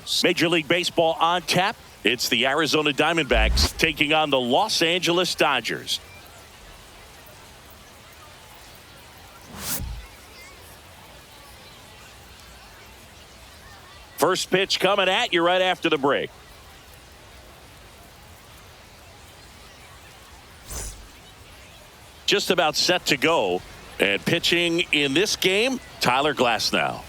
Angeles. Major League Baseball on tap. It's the Arizona Diamondbacks taking on the Los Angeles Dodgers. First pitch coming at you right after the break. Just about set to go. And pitching in this game, Tyler Glasnow.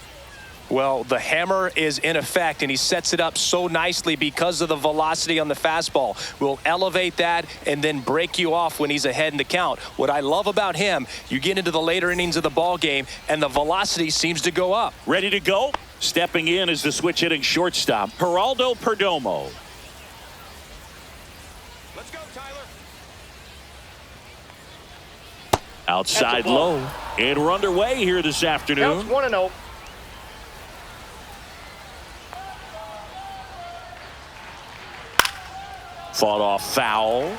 Well, the hammer is in effect, and he sets it up so nicely because of the velocity on the fastball. Will elevate that and then break you off when he's ahead in the count. What I love about him, you get into the later innings of the ball game, and the velocity seems to go up. Ready to go? Stepping in is the switch-hitting shortstop, Geraldo Perdomo. Let's go, Tyler. Outside low. And we're underway here this afternoon. Counts 1-0. Fought off foul.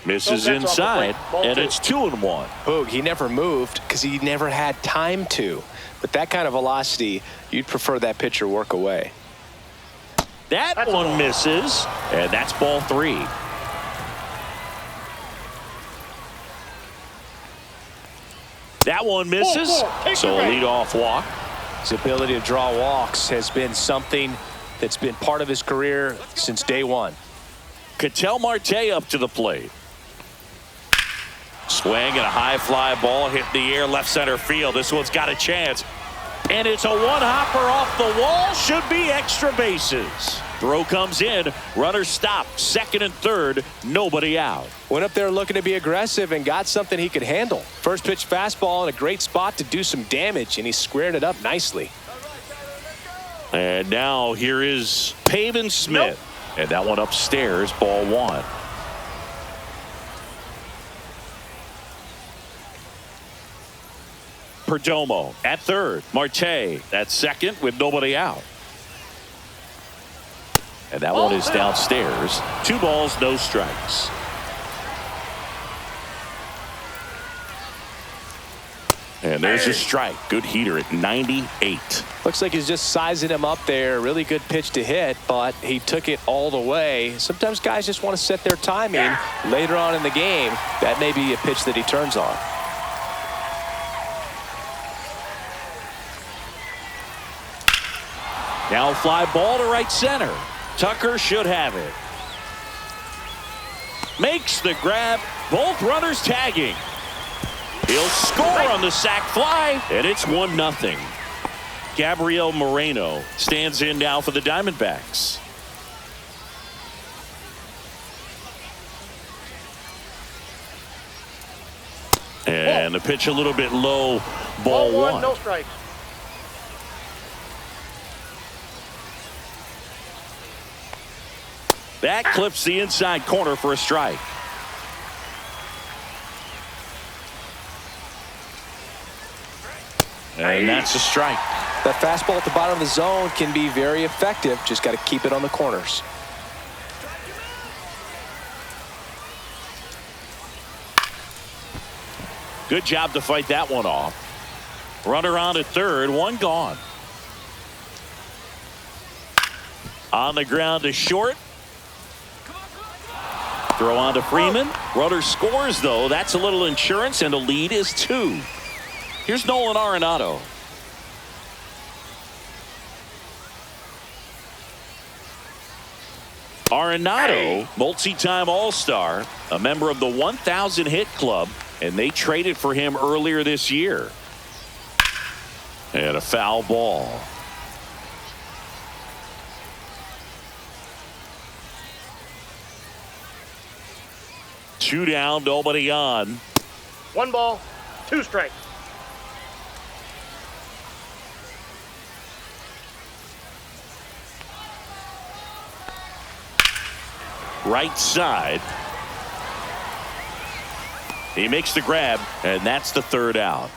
Misses inside, and it's 2-1. Boog, he never moved because he never had time to. But that kind of velocity, you'd prefer that pitcher work away. That one misses, and that's ball 3. That one misses, so a leadoff walk. His ability to draw walks has been something that's been part of his career since day one. Ketel Marte up to the plate. Swing and a high fly ball hit the air left center field. This one's got a chance. And it's a one-hopper off the wall. Should be extra bases. Throw comes in. Runner stopped. Second and third. Nobody out. Went up there looking to be aggressive and got something he could handle. First pitch fastball in a great spot to do some damage, and he squared it up nicely. And now here is Pavin Smith. Nope. And that one upstairs, ball 1. Perdomo at third. Marte at second with nobody out. And that one is downstairs. 2 balls, no strikes. And there's a strike. Good heater at 98. Looks like he's just sizing him up there. Really good pitch to hit, but he took it all the way. Sometimes guys just want to set their timing later on in the game. That may be a pitch that he turns on. Now fly ball to right center. Tucker should have it. Makes the grab. Both runners tagging. He'll score on the sac fly, and it's 1-0. Gabriel Moreno stands in now for the Diamondbacks. And the pitch a little bit low. Ball 1. No strikes. That clips the inside corner for a strike. And that's a strike. That fastball at the bottom of the zone can be very effective. Just got to keep it on the corners. Good job to fight that one off. Runner on at third, 1 gone. On the ground to short. Throw on to Freeman. Runner scores, though. That's a little insurance, and the lead is 2. Here's Nolan Arenado. Arenado, multi-time All-Star, a member of the 1,000 hit club, and they traded for him earlier this year. And a foul ball. Two down, nobody on. 1 ball, 2 strikes. Right side. He makes the grab, and that's the 3rd out.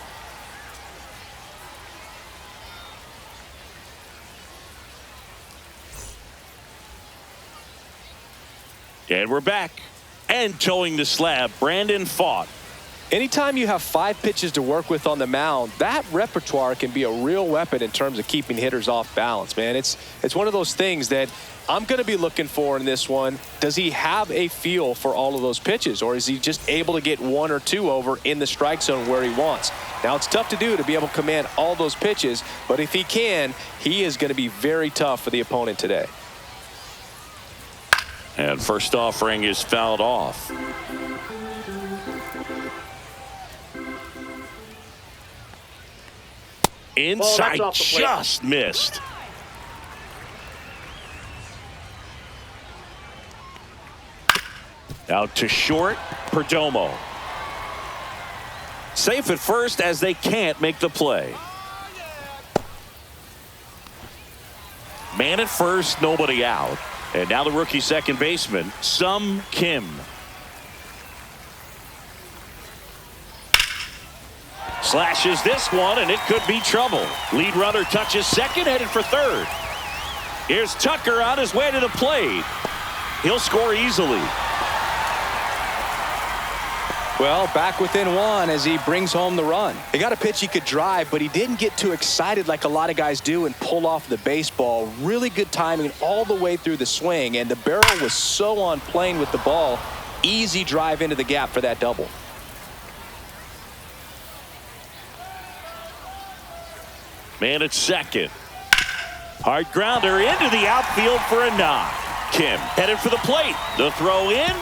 And we're back. And towing the slab, Brandon Pfaadt. Anytime you have 5 pitches to work with on the mound, that repertoire can be a real weapon in terms of keeping hitters off balance, man. It's one of those things that I'm going to be looking for in this one. Does he have a feel for all of those pitches, or is he just able to get 1 or 2 over in the strike zone where he wants? Now, it's tough to do to be able to command all those pitches, but if he can, he is going to be very tough for the opponent today. And first offering is fouled off. Inside, just missed. Out to short, Perdomo. Safe at first as they can't make the play. Man at first, nobody out. And now the rookie second baseman, Sung Kim. Slashes this one, and it could be trouble. Lead runner touches second, headed for third. Here's Tucker on his way to the plate. He'll score easily. Well, back within 1 as he brings home the run. He got a pitch he could drive, but he didn't get too excited like a lot of guys do and pull off the baseball. Really good timing all the way through the swing, and the barrel was so on plane with the ball. Easy drive into the gap for that double. Man at second. Hard grounder into the outfield for a knock. Kim headed for the plate. The throw in.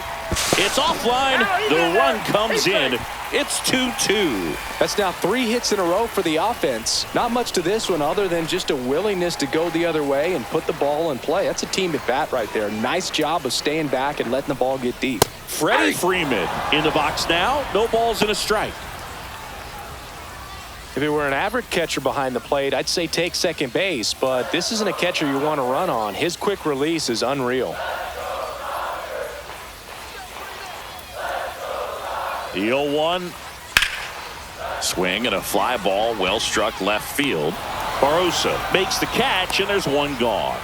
It's offline. The run comes in. It's 2-2. That's now 3 hits in a row for the offense. Not much to this one other than just a willingness to go the other way and put the ball in play. That's a team at bat right there. Nice job of staying back and letting the ball get deep. Freddie Freeman in the box now. No balls and a strike. If it were an average catcher behind the plate, I'd say take second base, but this isn't a catcher you want to run on. His quick release is unreal. The 0-1. Swing and a fly ball, well struck left field. Barroso makes the catch, and there's one gone.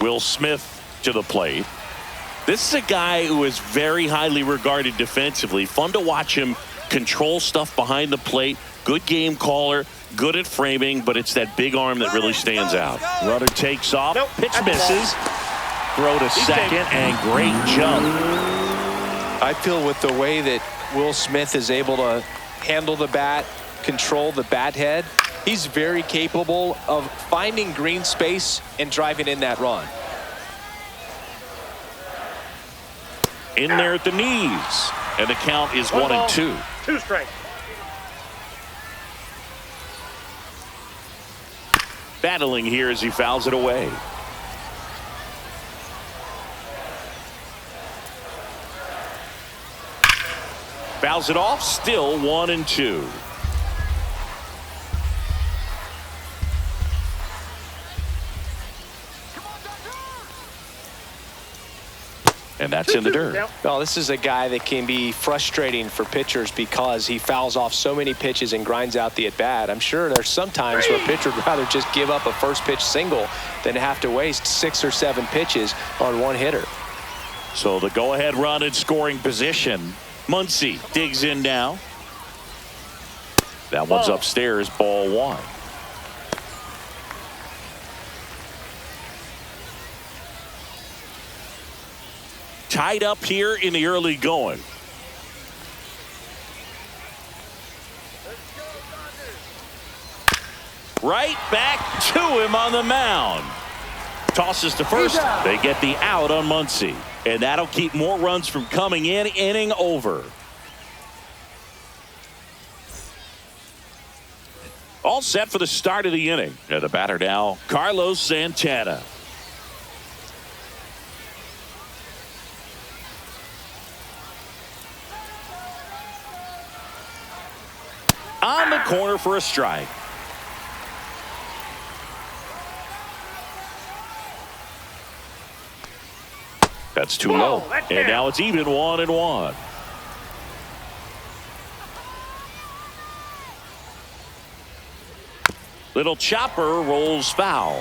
Will Smith to the plate. This is a guy who is very highly regarded defensively. Fun to watch him control stuff behind the plate. Good game caller, good at framing, but it's that big arm that really stands out. Runner takes off, pitch misses. Throw to second, and great jump. I feel with the way that Will Smith is able to handle the bat, control the bat head, he's very capable of finding green space and driving in that run. In there at the knees, and the count is 1-2. 2 strikes. Battling here as he fouls it away. Fouls it off, still 1-2. And that's in the dirt. Well, this is a guy that can be frustrating for pitchers because he fouls off so many pitches and grinds out the at-bat. I'm sure there's some times where a pitcher would rather just give up a first pitch single than have to waste 6 or 7 pitches on one hitter. So the go-ahead run in scoring position. Muncy digs in now. That one's upstairs, ball 1. Tied up here in the early going. Right back to him on the mound. Tosses to first. They get the out on Muncy. And that'll keep more runs from coming in. Inning over. All set for the start of the inning. And the batter now, Carlos Santana. On the corner for a strike. That's too low. And now it's even 1-1. Little chopper rolls foul.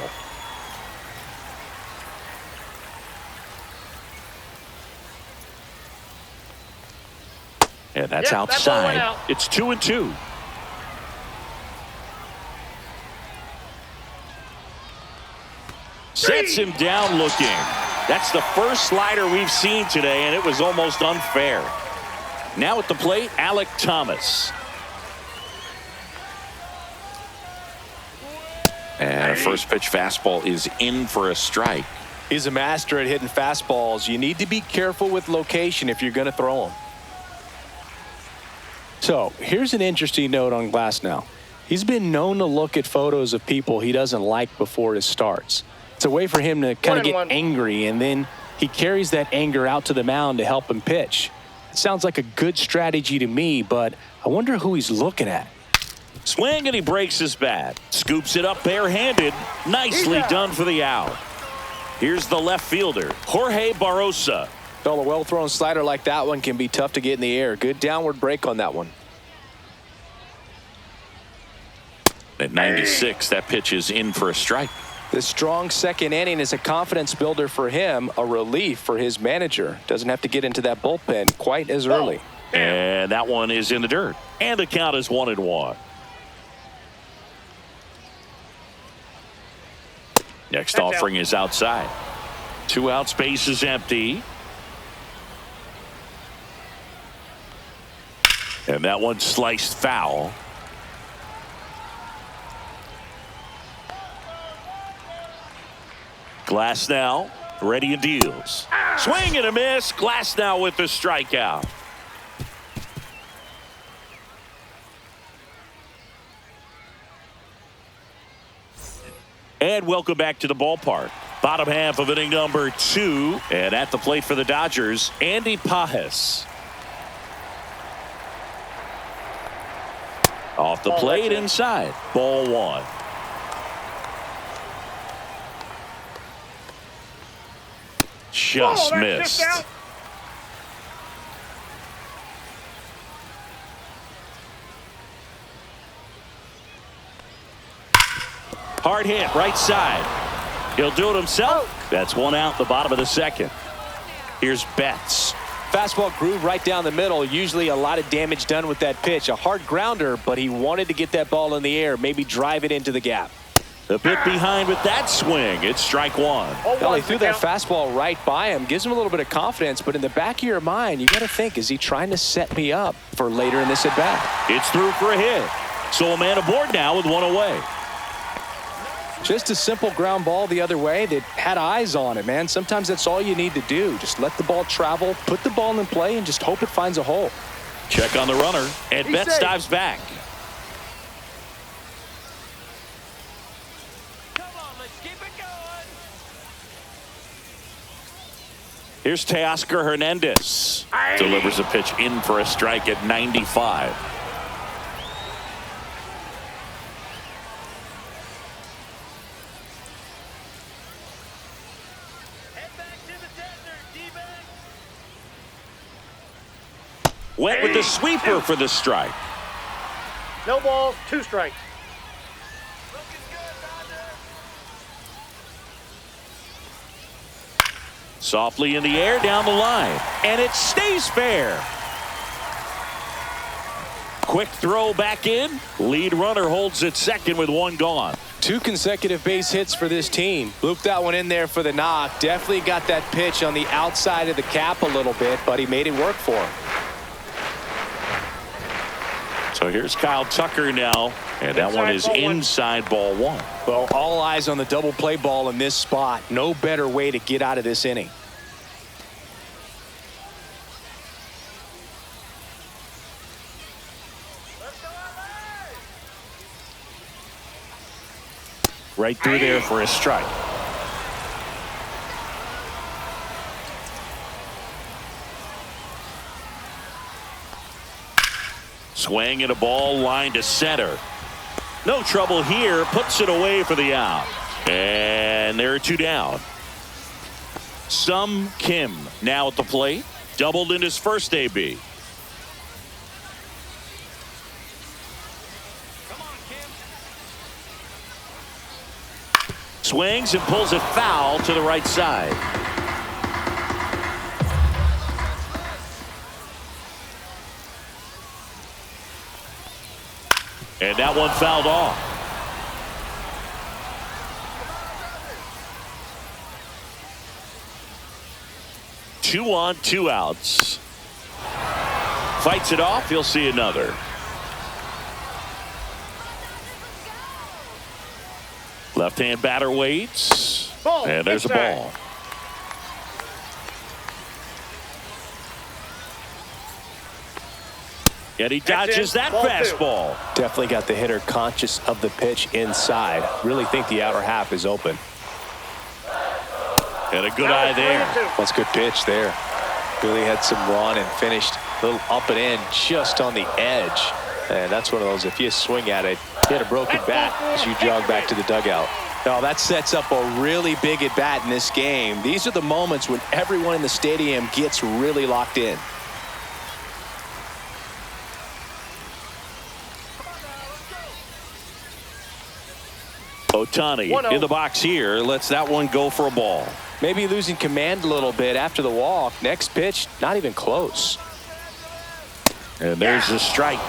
And that's Yep, that ball went outside. out. It's 2-2. Sets him down looking. That's the first slider we've seen today, and it was almost unfair. Now at the plate, Alek Thomas. And a first pitch fastball is in for a strike. He's a master at hitting fastballs. You need to be careful with location if you're going to throw them. So here's an interesting note on Glasnow. He's been known to look at photos of people he doesn't like before his starts. It's a way for him to kind of get angry, and then he carries that anger out to the mound to help him pitch. It sounds like a good strategy to me, but I wonder who he's looking at. Swing, and he breaks his bat. Scoops it up barehanded. Nicely done for the out. Here's the left fielder, Jorge Barrosa. Well, a well-thrown slider like that one can be tough to get in the air. Good downward break on that one. At 96, that pitch is in for a strike. This strong second inning is a confidence builder for him, a relief for his manager. Doesn't have to get into that bullpen quite as early. And that one is in the dirt. And the count is 1-1. Next offering is outside. 2 outs, base is empty. And that one sliced foul. Glasnow ready and deals. Swing and a miss. Glasnow with the strikeout. And welcome back to the ballpark. Bottom half of inning number 2. And at the plate for the Dodgers, Andy Pages. Off the plate inside. Ball 1. Just missed. Hard hit right side. He'll do it himself. That's 1 out, the bottom of the second. Here's Betts. Fastball groove right down the middle. Usually a lot of damage done with that pitch. A hard grounder, but he wanted to get that ball in the air, maybe drive it into the gap. A bit behind with that swing. It's strike 1. Well, he threw that fastball right by him. Gives him a little bit of confidence, but in the back of your mind, you got to think, is he trying to set me up for later in this at-bat? It's through for a hit. So a man aboard now with 1 away. Just a simple ground ball the other way that had eyes on it, man. Sometimes that's all you need to do. Just let the ball travel, put the ball in play, and just hope it finds a hole. Check on the runner, and Betts dives back. Come on, let's keep it going. Here's Teoscar Hernandez. Delivers a pitch in for a strike at 95. Went with the sweeper for the strike. No balls, 2 strikes. Softly in the air down the line. And it stays fair. Quick throw back in. Lead runner holds at second with 1 gone. 2 consecutive base hits for this team. Looped that one in there for the knock. Definitely got that pitch on the outside of the cap a little bit, but he made it work for him. So here's Kyle Tucker now, and that one is inside ball 1. Well, all eyes on the double play ball in this spot. No better way to get out of this inning. Right through there for a strike. Swing and a ball line to center. No trouble here. Puts it away for the out. And there are 2 down. Sum Kim now at the plate. Doubled in his first AB. Swings and pulls it foul to the right side. And that one fouled off. Two on, two outs. Fights it off. He'll see another. Left-hand batter waits. Ball. And there's a ball. And he dodges that fastball. Definitely got the hitter conscious of the pitch inside. Really think the outer half is open. And a good eye there. That's a good pitch there. Really had some run and finished a little up and in just on the edge. And that's one of those, if you swing at it, hit a broken bat as you jog back to the dugout. Now that sets up a really big at bat in this game. These are the moments when everyone in the stadium gets really locked in. Ohtani in the box here, lets that one go for a ball. Maybe losing command a little bit after the walk. Next pitch, not even close. And there's the strike.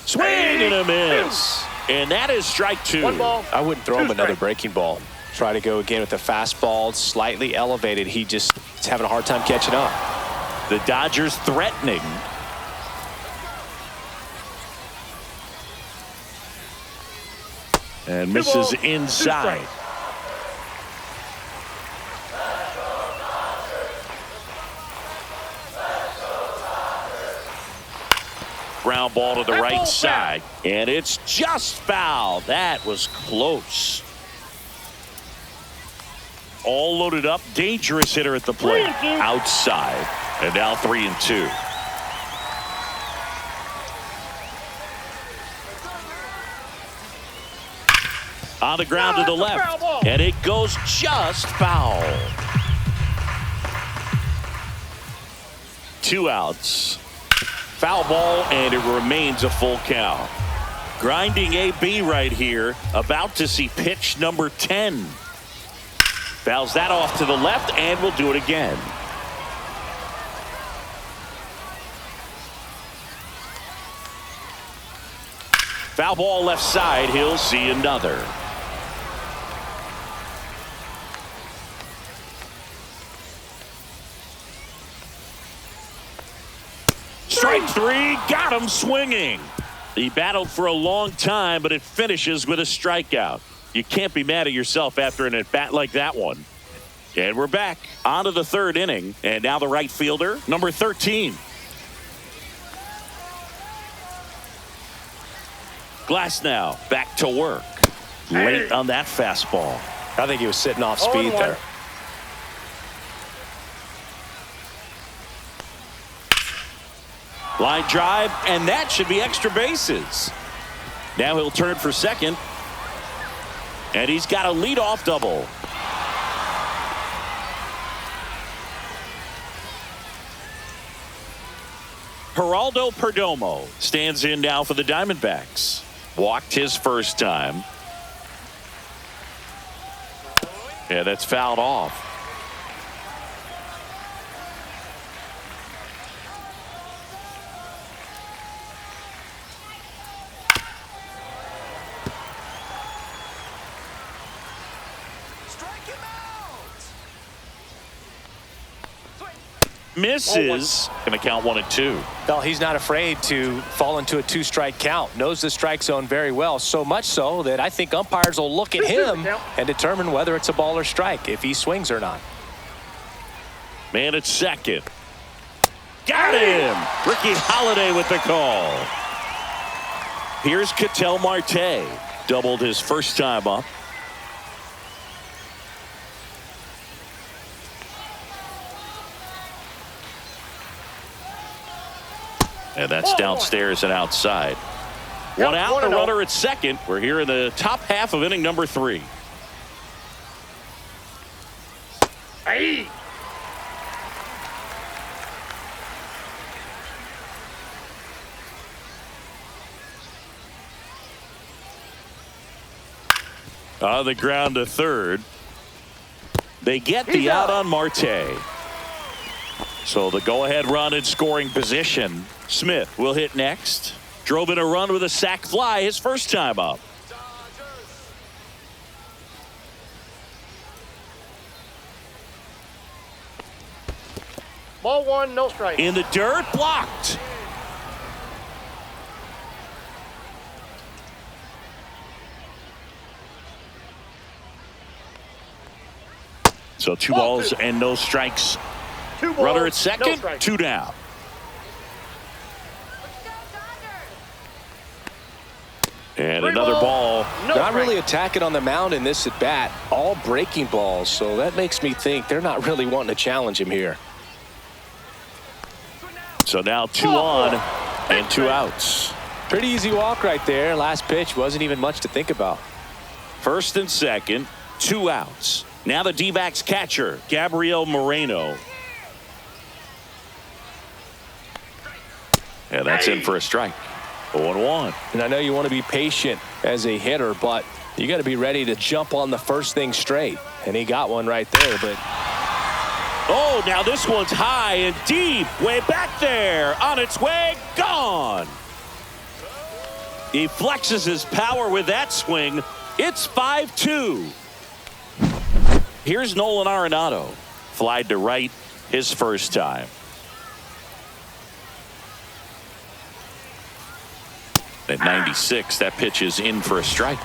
Swing and a miss. And that is strike two. One ball. I wouldn't throw him another breaking ball. Try to go again with the fastball, slightly elevated. He's having a hard time catching up. The Dodgers threatening. And misses inside. Ground ball to the right side. And it's just foul. That was close. All loaded up. Dangerous hitter at the plate. Outside. And now 3-2. On the ground to the left. And it goes just foul. 2 outs. Foul ball, and it remains a full count. Grinding AB right here. About to see pitch number 10. Fouls that off to the left, and will do it again. Foul ball left side. He'll see another. Strike three. Got him swinging. He battled for a long time, but it finishes with a strikeout. You can't be mad at yourself after an at-bat like that one. And we're back onto the third inning. And now the right fielder, number 13. Glass now back to work. Late on that fastball. I think he was sitting off speed there. Line drive, and that should be extra bases. Now he'll turn for second. And he's got a leadoff double. Geraldo Perdomo stands in now for the Diamondbacks. Walked his first time. Yeah, that's fouled off. Misses. Going to count 1-2. Well, he's not afraid to fall into a 2-strike count. Knows the strike zone very well. So much so that I think umpires will look at him and determine whether it's a ball or strike, if he swings or not. Man at second. Got him. Ricky Holiday with the call. Here's Ketel Marte. Doubled his first time up. And that's downstairs and outside. One out, the runner at second. We're here in the top half of inning number 3. Hey. On the ground to third. They get the out on Marte. So the go-ahead run in scoring position. Smith will hit next. Drove in a run with a sac fly his first time up. Ball one, no strike. In the dirt, blocked. So two balls and no strikes. Runner at second, two down. And another ball. Not really attacking on the mound in this at bat. All breaking balls. So that makes me think they're not really wanting to challenge him here. So now 2 on and 2 outs. Pretty easy walk right there. Last pitch wasn't even much to think about. First and second, 2 outs. Now the D-backs catcher, Gabriel Moreno. And that's in for a strike. 0-1. And I know you want to be patient as a hitter, but you got to be ready to jump on the first thing straight. And he got one right there, but oh, now this one's high and deep, way back there, on its way, gone. He flexes his power with that swing. It's 5-2. Here's Nolan Arenado. Flied to right his first time. At 96, that pitch is in for a strike.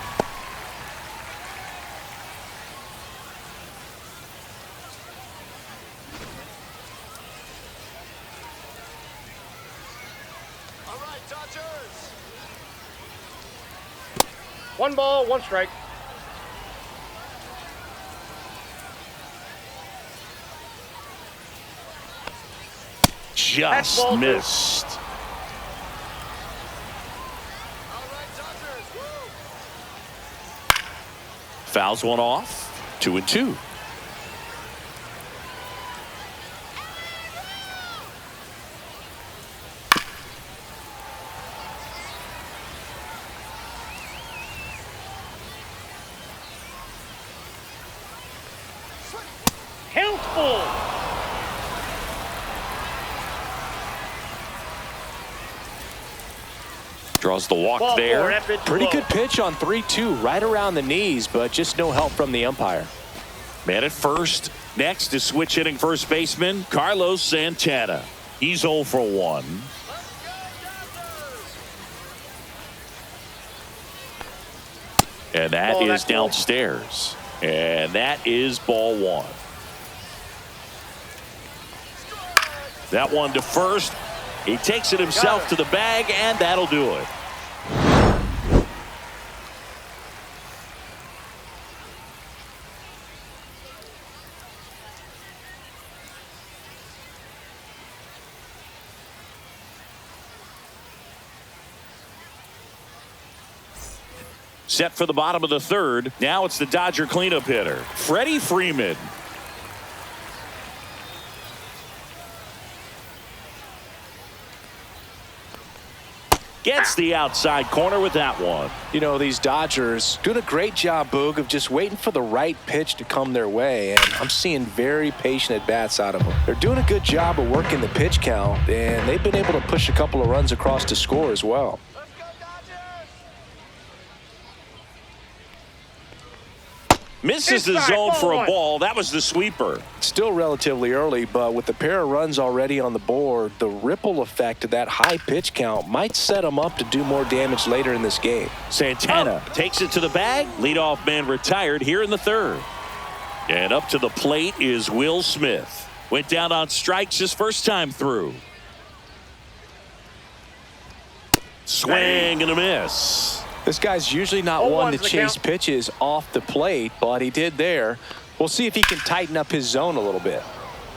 One ball, one strike. Just missed. Fouls one off. 2-2. Helpful. Draws the walk there. Pretty good pitch on 3-2, right around the knees, but just no help from the umpire. Man at first. Next is switch hitting first baseman Carlos Santana. He's 0 for 1. And that is downstairs. And that is ball 1. That one to first. He takes it himself to the bag, and that'll do it. Set for the bottom of the third. Now it's the Dodger cleanup hitter, Freddie Freeman. Gets the outside corner with that one. You know, these Dodgers doing a great job, Boog, of just waiting for the right pitch to come their way. And I'm seeing very patient at-bats out of them. They're doing a good job of working the pitch count, and they've been able to push a couple of runs across to score as well. Misses the zone for a ball. That was the sweeper. Still relatively early, but with the pair of runs already on the board, the ripple effect of that high pitch count might set them up to do more damage later in this game. Santana takes it to the bag. Leadoff man retired here in the third. And up to the plate is Will Smith. Went down on strikes his first time through. Swing and a miss. This guy's usually not one to chase pitches off the plate, but he did there. We'll see if he can tighten up his zone a little bit.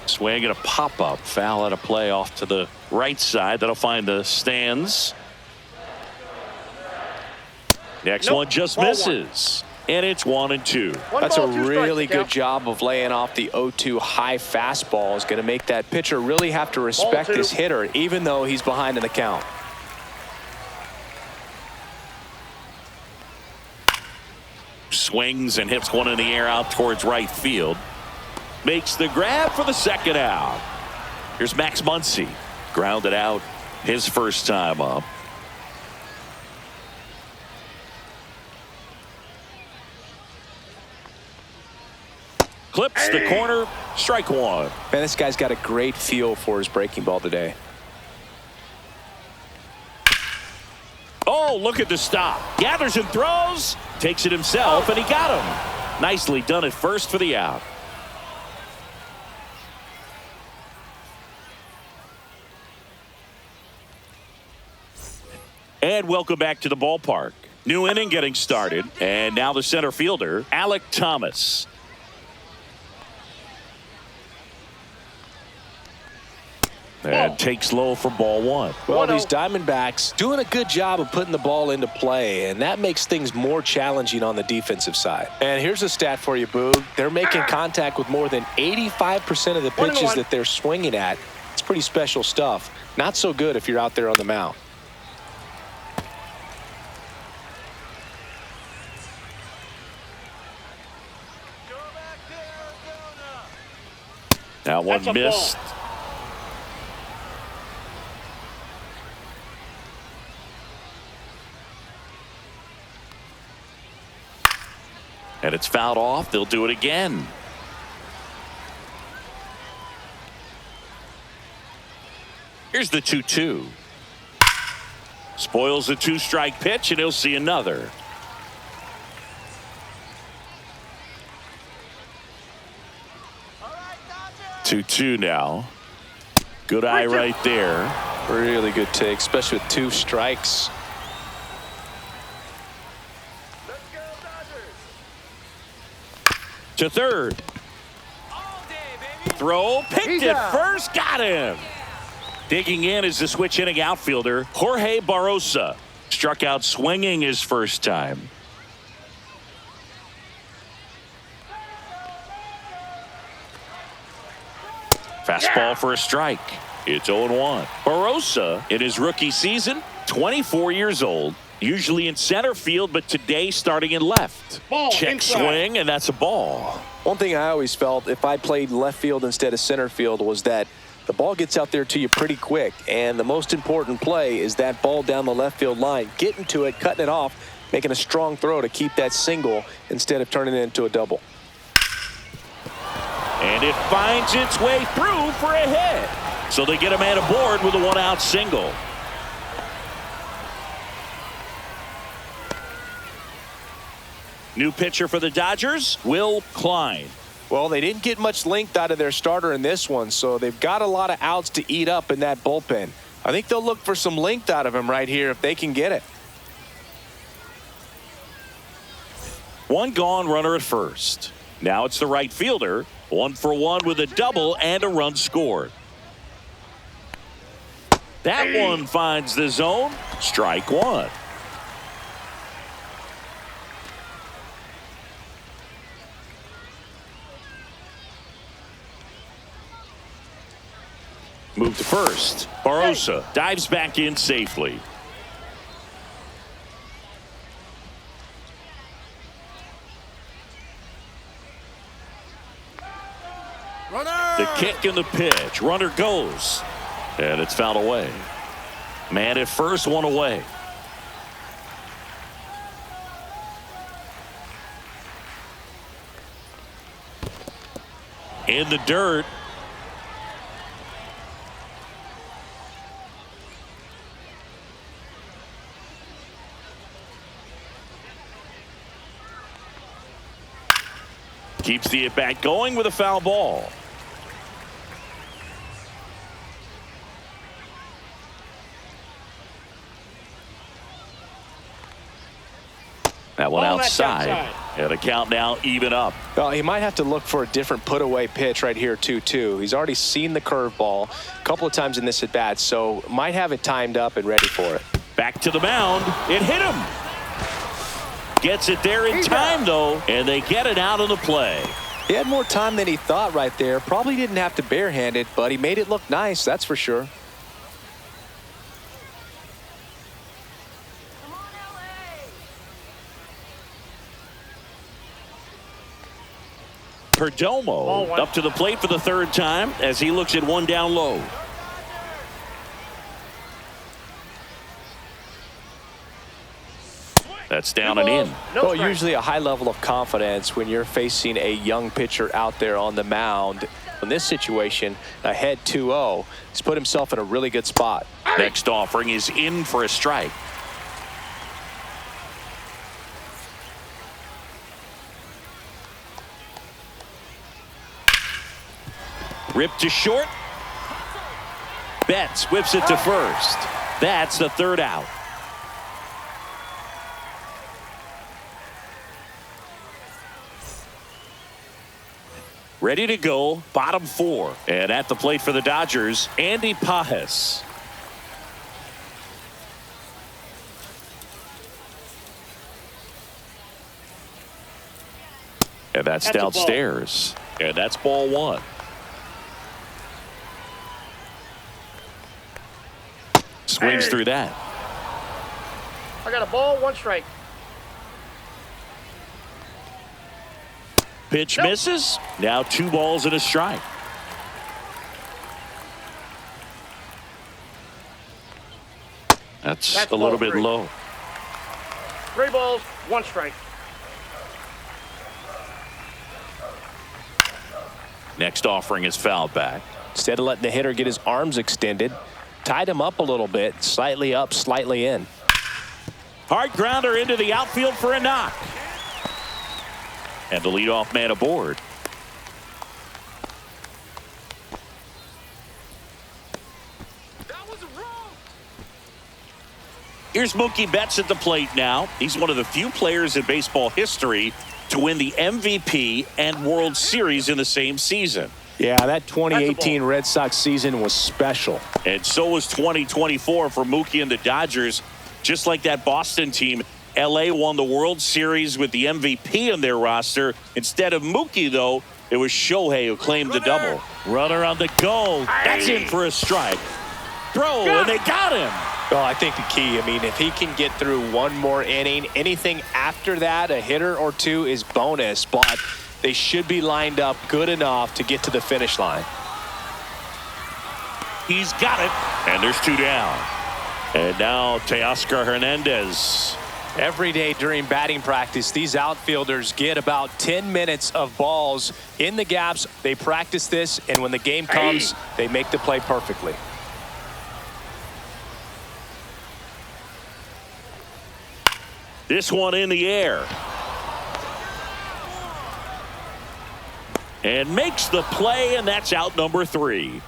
Swing and a pop-up. Foul out of play off to the right side. That'll find the stands. Next one just misses. And it's 1-2. That's a really good job of laying off the 0-2 high fastball. Is going to make that pitcher really have to respect his hitter, even though he's behind in the count. Swings and hits one in the air out towards right field. makes the grab for the second out. Here's Max Muncy. Grounded out his first time up. Clips the corner. Strike one. Man, this guy's got a great feel for his breaking ball today. Oh, look at the stop. Gathers and throws. Takes it himself, and he got him. Nicely done at first for the out. And welcome back to the ballpark. New inning getting started. And now the center fielder, Alek Thomas. And takes low for ball one. Well, these Diamondbacks doing a good job of putting the ball into play, and that makes things more challenging on the defensive side. And here's a stat for you, Boog. They're making contact with more than 85% of the pitches that they're swinging at. It's pretty special stuff. Not so good if you're out there on the mound. Now one missed. And it's fouled off. They'll do it again. Here's the 2-2. Spoils the two-strike pitch, and he'll see another. All right, Dodgers. 2-2 now. Good eye right there. Really good take, especially with two strikes. Let's go, Dodgers. To third. All day, baby. Throw. Picked He's it out. first. Got him. Digging in is the switch inning outfielder, Jorge Barrosa. Struck out swinging his first time. Fastball for a strike. It's 0-1. Barrosa, in his rookie season, 24 years old, usually in center field, but today starting in left. Ball, Check inside. swing, and that's a ball. One thing I always felt if I played left field instead of center field was that the ball gets out there to you pretty quick, and the most important play is that ball down the left field line, getting to it, cutting it off, making a strong throw to keep that single instead of turning it into a double. And it finds its way through for a hit. So they get a man aboard with a one-out single. New pitcher for the Dodgers, Will Klein. Well, they didn't get much length out of their starter in this one, so they've got a lot of outs to eat up in that bullpen. I think they'll look for some length out of him right here if they can get it. One gone, runner at first. Now it's the right fielder, 1 for 1 with a double and a run scored. That one finds the zone. Strike one. Move to first. Barrosa dives back in safely. The kick and the pitch. Runner goes. And it's fouled away. Man at first, one away. In the dirt. Keeps the at-bat going with a foul ball. That one Oh, that's outside. outside. And the count now even up. Well, he might have to look for a different put-away pitch right here, 2-2. He's already seen the curveball a couple of times in this at-bat, so might have it timed up and ready for it. Back to the mound. It hit him. Gets it there in time, though, and they get it out of the play. He had more time than he thought right there. Probably didn't have to barehand it, but he made it look nice, that's for sure. Come on, LA. Perdomo up to the plate for the third time as he looks at one down low. That's down and in. Well, usually a high level of confidence when you're facing a young pitcher out there on the mound. In this situation, ahead 2-0, he's put himself in a really good spot. Next offering is in for a strike. Ripped to short. Betts whips it to first. That's the third out. Ready to go, bottom four. And at the plate for the Dodgers, Andy Pajes. And that's downstairs. And that's ball one. Swings through that. I got a ball, one strike. Pitch misses. Now 2 balls and a strike. That's a little bit low. 3 balls, 1 strike. Next offering is fouled back. Instead of letting the hitter get his arms extended, tied him up a little bit, slightly up, slightly in. Hard grounder into the outfield for a knock. And the leadoff man aboard. Here's Mookie Betts at the plate now. He's one of the few players in baseball history to win the MVP and World Series in the same season. Yeah, that 2018 Red Sox season was special. And so was 2024 for Mookie and the Dodgers. Just like that Boston team, LA won the World Series with the MVP in their roster. Instead of Mookie, though, it was Shohei who claimed the double. Runner on the go. That's in for a strike. Throw, and they got him. Well, I think the key, if he can get through one more inning, anything after that, a hitter or two is bonus, but they should be lined up good enough to get to the finish line. He's got it, and there's 2 down. And now Teoscar Hernandez. Every day during batting practice, these outfielders get about 10 minutes of balls in the gaps. They practice this, and when the game comes, they make the play perfectly. This one in the air. And makes the play, and that's out number 3.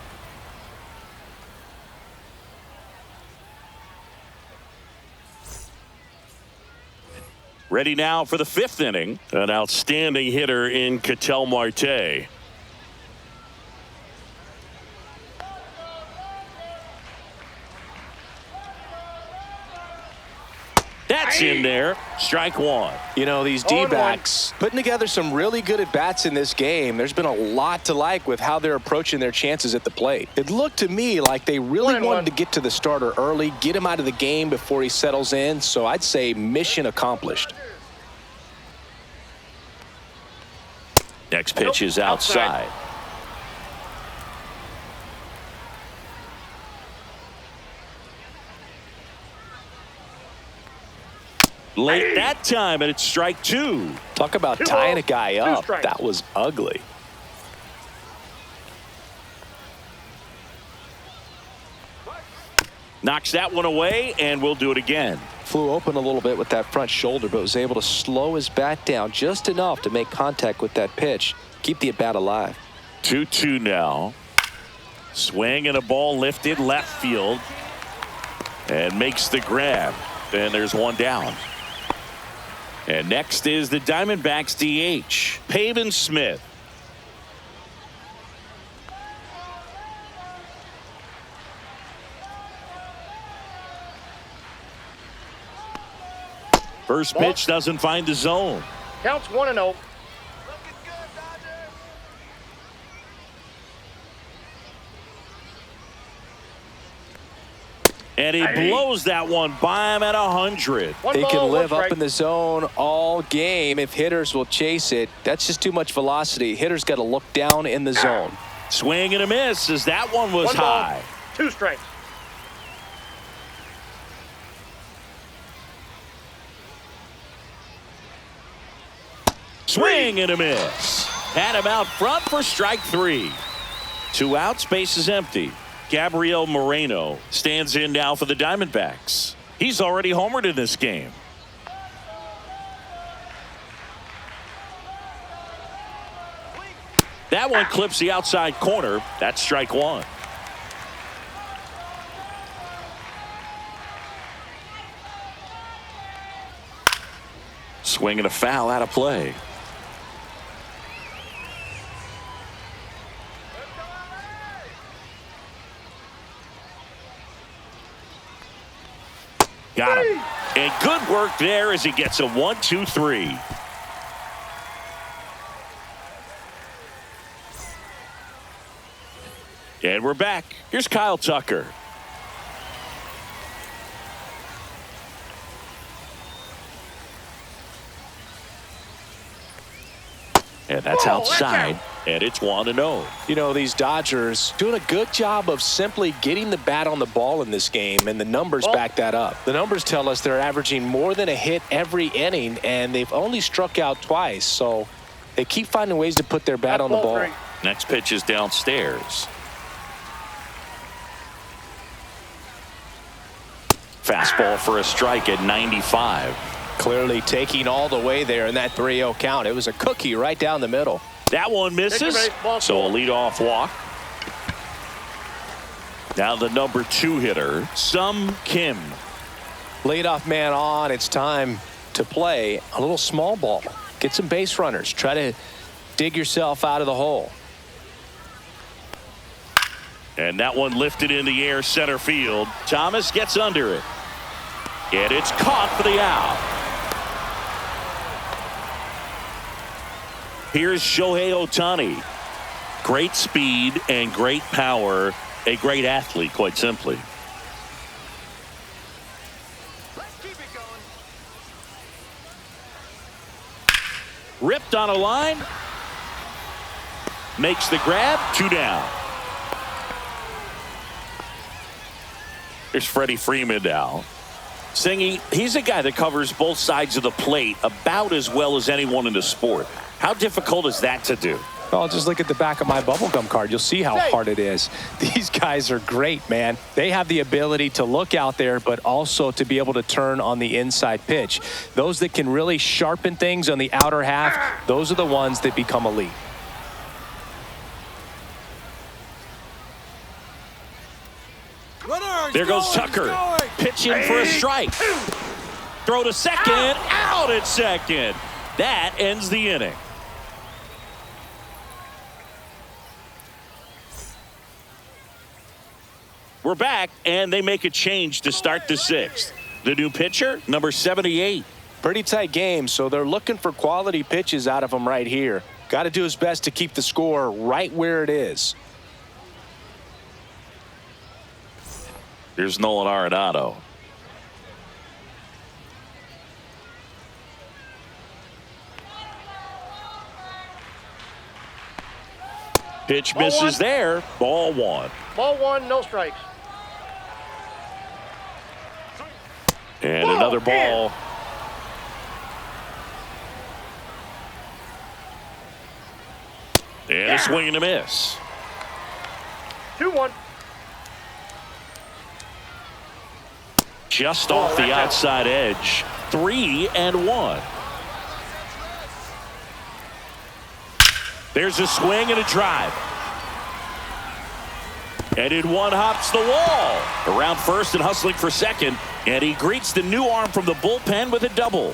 Ready now for the 5th inning. An outstanding hitter in Ketel Marte. That's in there. Strike 1. These D-backs putting together some really good at-bats in this game. There's been a lot to like with how they're approaching their chances at the plate. It looked to me like they really wanted to get to the starter early, get him out of the game before he settles in. So I'd say mission accomplished. Next pitch is outside. Late that time, and it's strike 2. Talk about tying a guy up. That was ugly. Knocks that one away, and we'll do it again. Flew open a little bit with that front shoulder, but was able to slow his bat down just enough to make contact with that pitch. Keep the at-bat alive. 2-2 now. Swing and a ball lifted left field. And makes the grab. And there's one down. And next is the Diamondbacks DH, Pavin Smith. First pitch doesn't find the zone. Counts 1-0. And he blows that one by him at 100. They can live up in the zone all game if hitters will chase it. That's just too much velocity. Hitters got to look down in the zone. Swing and a miss as that one was high. 2 strikes. Swing and a miss. Had him out front for strike 3. 2 outs, base is empty. Gabriel Moreno stands in now for the Diamondbacks. He's already homered in this game. That one clips the outside corner. That's strike 1. Swing and a foul out of play. Got him. And good work there as he gets a 1-2-3. And we're back. Here's Kyle Tucker. And that's outside. And it's 1-0. You know, these Dodgers doing a good job of simply getting the bat on the ball in this game, and the numbers back that up. The numbers tell us they're averaging more than a hit every inning, and they've only struck out twice. So they keep finding ways to put their bat on the ball. Next pitch is downstairs. Fastball for a strike at 95. Clearly taking all the way there in that 3-0 count. It was a cookie right down the middle. That one misses, so a leadoff walk. Now the number 2 hitter, Sung Kim. Leadoff man on. It's time to play a little small ball. Get some base runners. Try to dig yourself out of the hole. And that one lifted in the air center field. Thomas gets under it. And it's caught for the out. Here's Shohei Ohtani. Great speed and great power. A great athlete, quite simply. Let's keep it going. Ripped on a line. Makes the grab. 2 down. Here's Freddie Freeman now. Singy, he's a guy that covers both sides of the plate about as well as anyone in the sport. How difficult is that to do? Well, just look at the back of my bubblegum card. You'll see how hard it is. These guys are great, man. They have the ability to look out there, but also to be able to turn on the inside pitch. Those that can really sharpen things on the outer half, those are the ones that become elite. There goes Tucker. Pitch in for a strike. Throw to second. Out at second. That ends the inning. We're back, and they make a change to start the 6th. The new pitcher, number 78. Pretty tight game, so they're looking for quality pitches out of him right here. Got to do his best to keep the score right where it is. Here's Nolan Arenado. Pitch misses there. Ball 1. Ball 1, no strikes. And another ball. And a swing and a miss. 2-1. Just off the outside edge. 3-1. There's a swing and a drive. And in one hops the wall. Around first and hustling for second. And he greets the new arm from the bullpen with a double.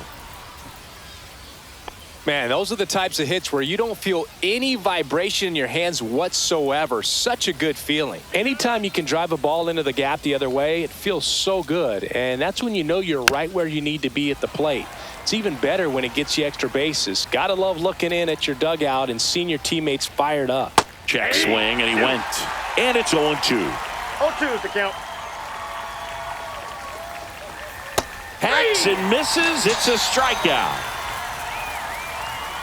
Man, those are the types of hits where you don't feel any vibration in your hands whatsoever. Such a good feeling. Anytime you can drive a ball into the gap the other way, it feels so good. And that's when you know you're right where you need to be at the plate. It's even better when it gets you extra bases. Gotta love looking in at your dugout and seeing your teammates fired up. Check swing, and he went. And it's 0-2. 0-2 is the count. Hacks and misses. It's a strikeout.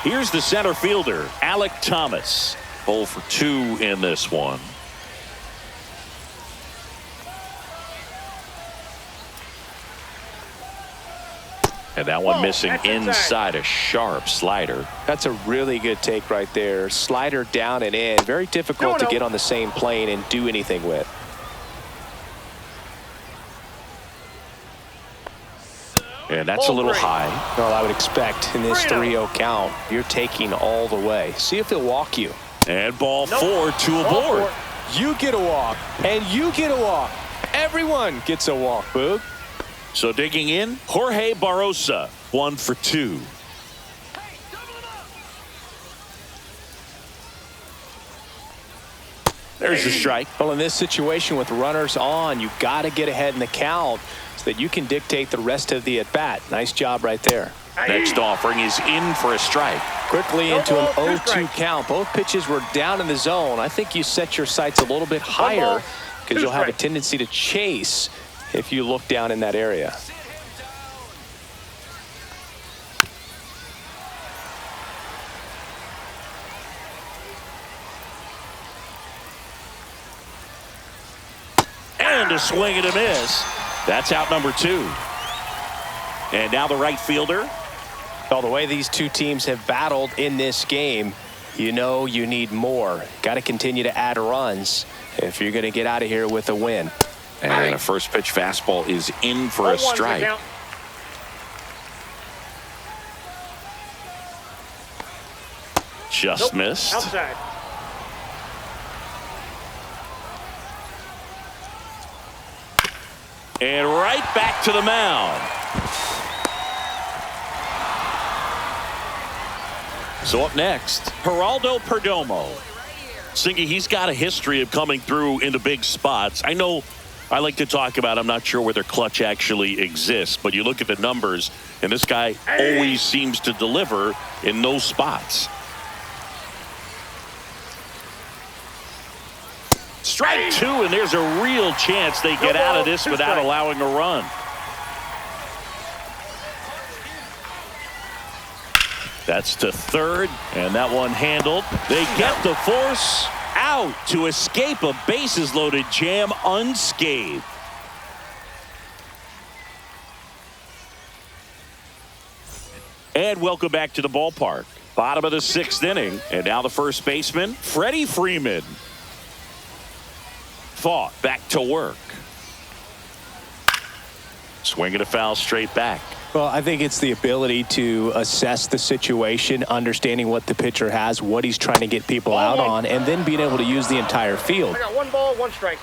Here's the center fielder, Alec Thomas. 0 for 2 in this one. And that one missing inside, a sharp slider. That's a really good take right there. Slider down and in. Very difficult to get on the same plane and do anything with. And that's a little high. Well, I would expect in this 3-0 count, you're taking all the way. See if he'll walk you. And ball 4, 2 aboard. You get a walk, and you get a walk. Everyone gets a walk, Boog. So digging in, Jorge Barrosa, 1 for 2. There's your strike. Well, in this situation with runners on, you've got to get ahead in the count so that you can dictate the rest of the at-bat. Nice job right there. Next offering is in for a strike. Quickly into an 0-2 count. Both pitches were down in the zone. I think you set your sights a little bit higher because you'll have a tendency to chase if you look down in that area. And a swing and a miss. That's out number 2. And now the right fielder. Well, the way these two teams have battled in this game, you know you need more. Got to continue to add runs if you're going to get out of here with a win. And a first pitch fastball is in for a strike. Just missed. Outside. And right back to the mound. So up next, Geraldo Perdomo. Singy, he's got a history of coming through into big spots. I know I like to talk about, I'm not sure whether clutch actually exists, but you look at the numbers, and this guy always seems to deliver in those spots. Strike 2, and there's a real chance they get out of this without allowing a run. That's to third, and that one handled. They get the force out to escape a bases-loaded jam unscathed. And welcome back to the ballpark. Bottom of the 6th inning, and now the first baseman, Freddie Freeman. Fought back to work. Swinging a foul straight back. Well, I think it's the ability to assess the situation, understanding what the pitcher has, what he's trying to get people out on, and then being able to use the entire field. I got 1 ball, 1 strike.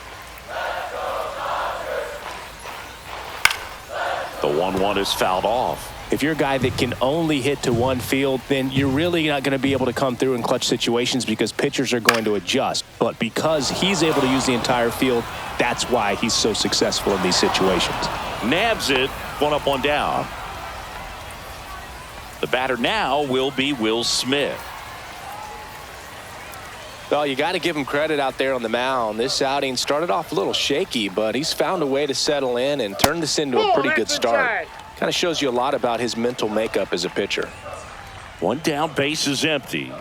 The 1-1 is fouled off. If you're a guy that can only hit to one field, then you're really not going to be able to come through in clutch situations because pitchers are going to adjust. But because he's able to use the entire field, that's why he's so successful in these situations. Nabs it, 1 up, 1 down. The batter now will be Will Smith. Well, you got to give him credit out there on the mound. This outing started off a little shaky, but he's found a way to settle in and turn this into a pretty good start. Kind of shows you a lot about his mental makeup as a pitcher. 1 down, base is empty.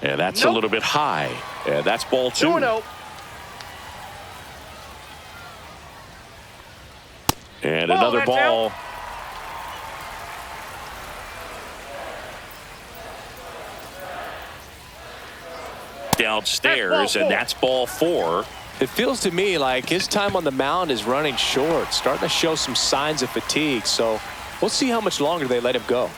And that's a little bit high. And that's ball 2. 2-0. And another ball. Downstairs, and that's ball 4. It feels to me like his time on the mound is running short, starting to show some signs of fatigue. So we'll see how much longer they let him go.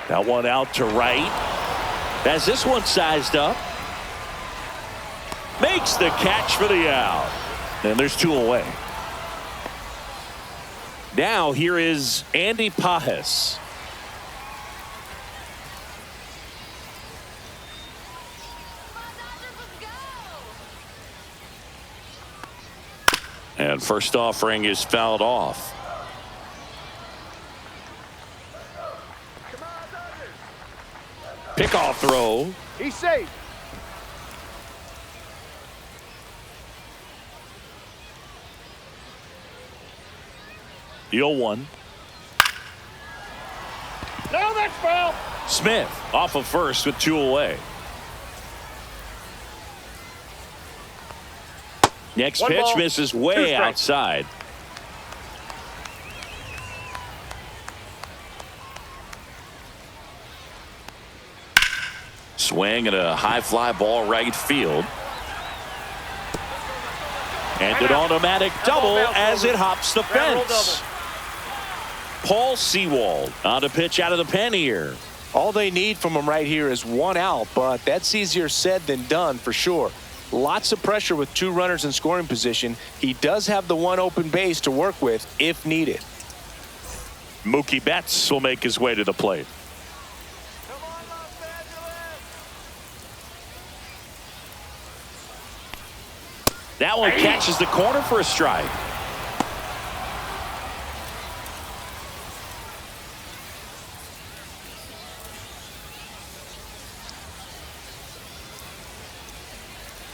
That one out to right. As this one sized up. Makes the catch for the out. And there's 2 away. Now here is Andy Pajes. And first offering is fouled off. Pickoff throw. He's safe. The 0-1. No, that's foul. Smith off of first with 2 away. Next One pitch ball, misses 2 way strikes. outside. Swing and a high fly ball right field. And an automatic double as it hops the fence. Paul Skenes on to pitch out of the pen here. All they need from him right here is 1 out, but that's easier said than done for sure. Lots of pressure with 2 runners in scoring position. He does have the 1 open base to work with if needed. Mookie Betts will make his way to the plate. Come on, Los Angeles. That one catches the corner for a strike.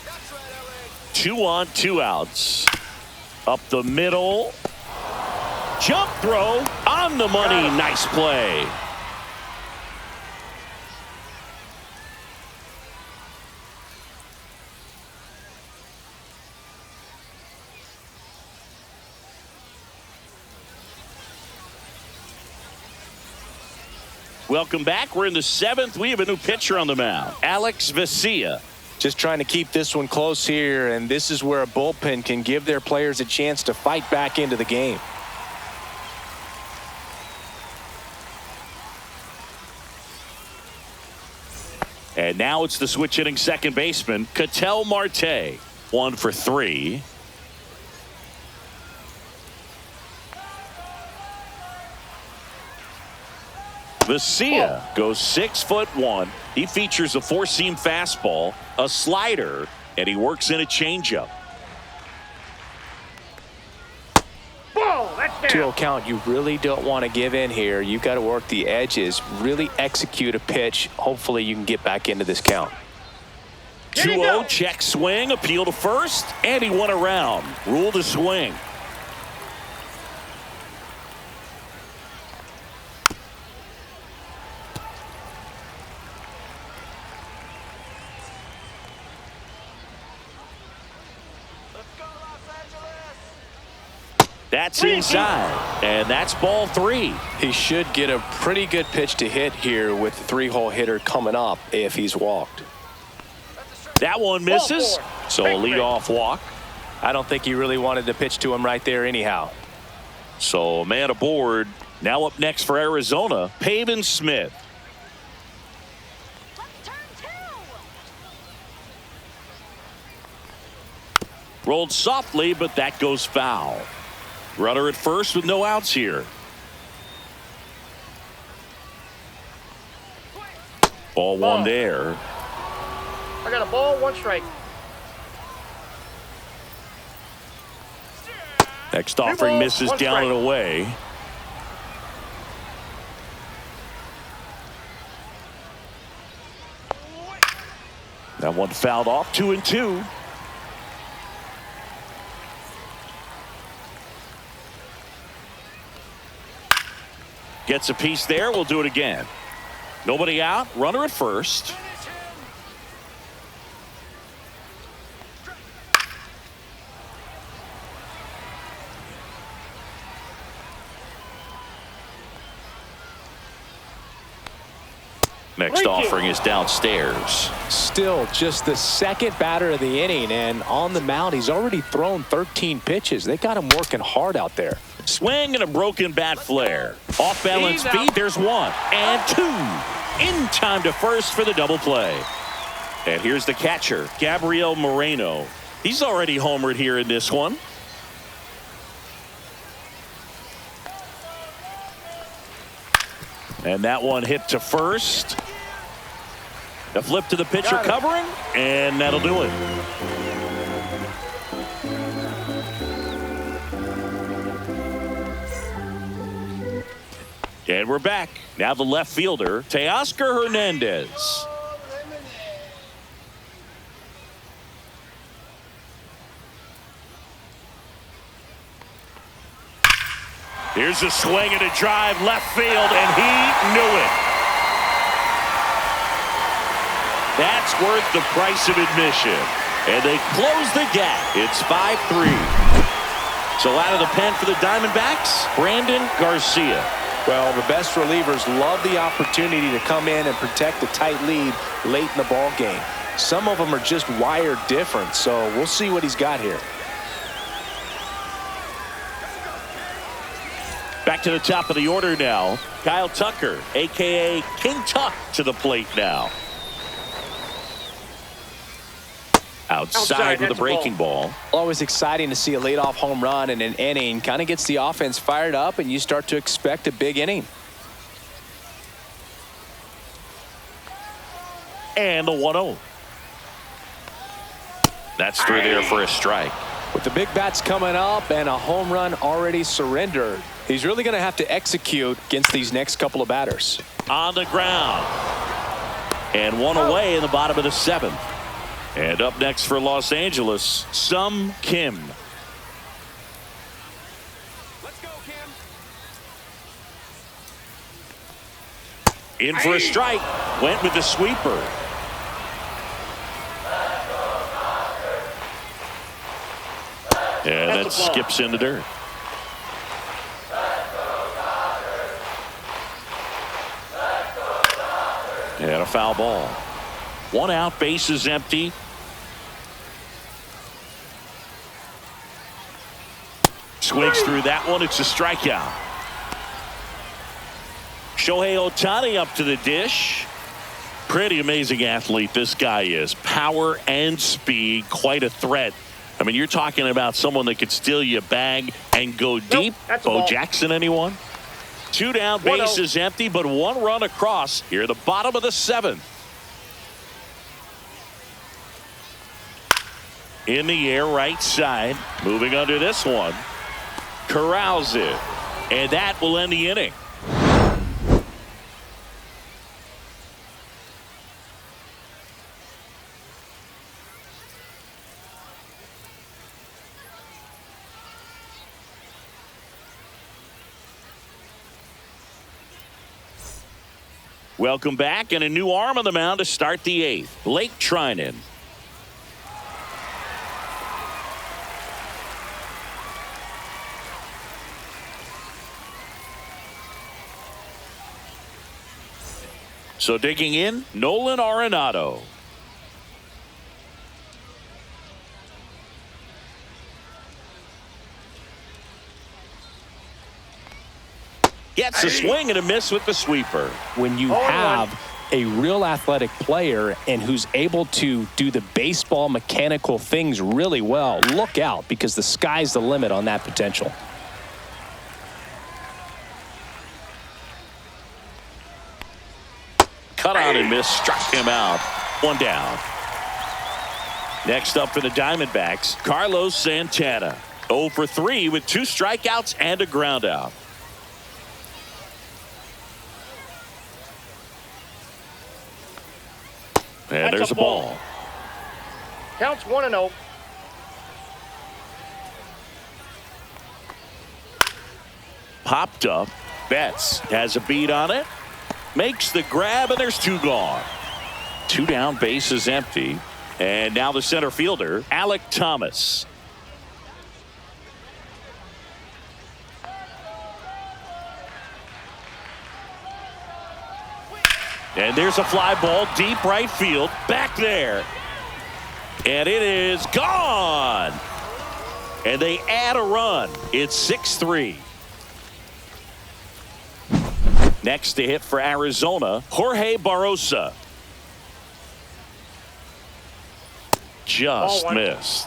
That's right, LA. 2 on, 2 outs. Up the middle. Jump throw on the money. Nice play. Welcome back. We're in the 7th. We have a new pitcher on the mound, Alex Vesia. Just trying to keep this one close here, and this is where a bullpen can give their players a chance to fight back into the game. And now it's the switch hitting second baseman, Ketel Marte. 1 for 3. Vesia goes 6'1". He features a 4-seam fastball, a slider, and he works in a changeup. Ball, that's down. 2-0 count. You really don't want to give in here. You've got to work the edges, really execute a pitch. Hopefully you can get back into this count. 2-0, check swing, appeal to first, and he won around. Rule to swing. Let's go, Los Angeles. That's inside, and that's ball 3. He should get a pretty good pitch to hit here with the 3-hole hitter coming up if he's walked. That one misses, so a leadoff walk. I don't think he really wanted to pitch to him right there anyhow. So a man aboard. Now up next for Arizona, Pavin Smith. Let's turn 2. Rolled softly, but that goes foul. Runner at first with no outs here. Ball 1 there. I got a ball, 1 strike. Next offering balls, misses 1 down strike. and away. That one fouled off. 2-2. Gets a piece there. We'll do it again. Nobody out. Runner at first. Next offering is downstairs. Still just the second batter of the inning, and on the mound he's already thrown 13 pitches. They got him working hard out there. Swing and a broken bat flare. Off balance feed. There's 1 and 2. In time to first for the double play. And here's the catcher, Gabriel Moreno. He's already homered here in this one. And that one hit to first. The flip to the pitcher covering, and that'll do it. And we're back. Now the left fielder, Teoscar Hernandez. Here's a swing and a drive left field, and he knew it. That's worth the price of admission. And they close the gap. It's 5-3. So out of the pen for the Diamondbacks, Brandon Garcia. Well, the best relievers love the opportunity to come in and protect the tight lead late in the ball game. Some of them are just wired different, so we'll see what he's got here. Back to the top of the order now. Kyle Tucker, a.k.a. King Tuck, to the plate now. Outside with a breaking ball. Always exciting to see a leadoff home run in an inning. Kind of gets the offense fired up, and you start to expect a big inning. And the 1-0. That's through there for a strike. With the big bats coming up and a home run already surrendered, he's really going to have to execute against these next couple of batters. On the ground. And one away in the bottom of the 7th. And up next for Los Angeles, Sung Kim. Let's go, Kim. In for a strike. Went with the sweeper. And that skips in the dirt. And a foul ball. 1 out, bases empty. Swings through that one. It's a strikeout. Shohei Ohtani up to the dish. Pretty amazing athlete this guy is. Power and speed. Quite a threat. I mean, you're talking about someone that could steal you a bag and go deep. Bo Jackson, anyone? 2 down, bases empty, but 1 run across here at the bottom of the 7th. In the air, right side. Moving under this one. Corrals it. And that will end the inning. Welcome back, and a new arm on the mound to start the 8th. Blake Trinan. So digging in, Nolan Arenado. Gets a swing and a miss with the sweeper. When you have a real athletic player and who's able to do the baseball mechanical things really well, look out, because the sky's the limit on that potential. Cut out and miss, struck him out. 1 down. Next up for the Diamondbacks, Carlos Santana. 0 for 3 with 2 strikeouts and a ground out. And there's a ball. Counts 1-0. Popped up. Betts has a beat on it. Makes the grab, and there's 2 gone. 2 down, bases empty. And now the center fielder, Alek Thomas. And there's a fly ball deep right field. Back there. And it is gone. And they add a run. It's 6-3. Next to hit for Arizona, Jorge Barrosa. Just missed.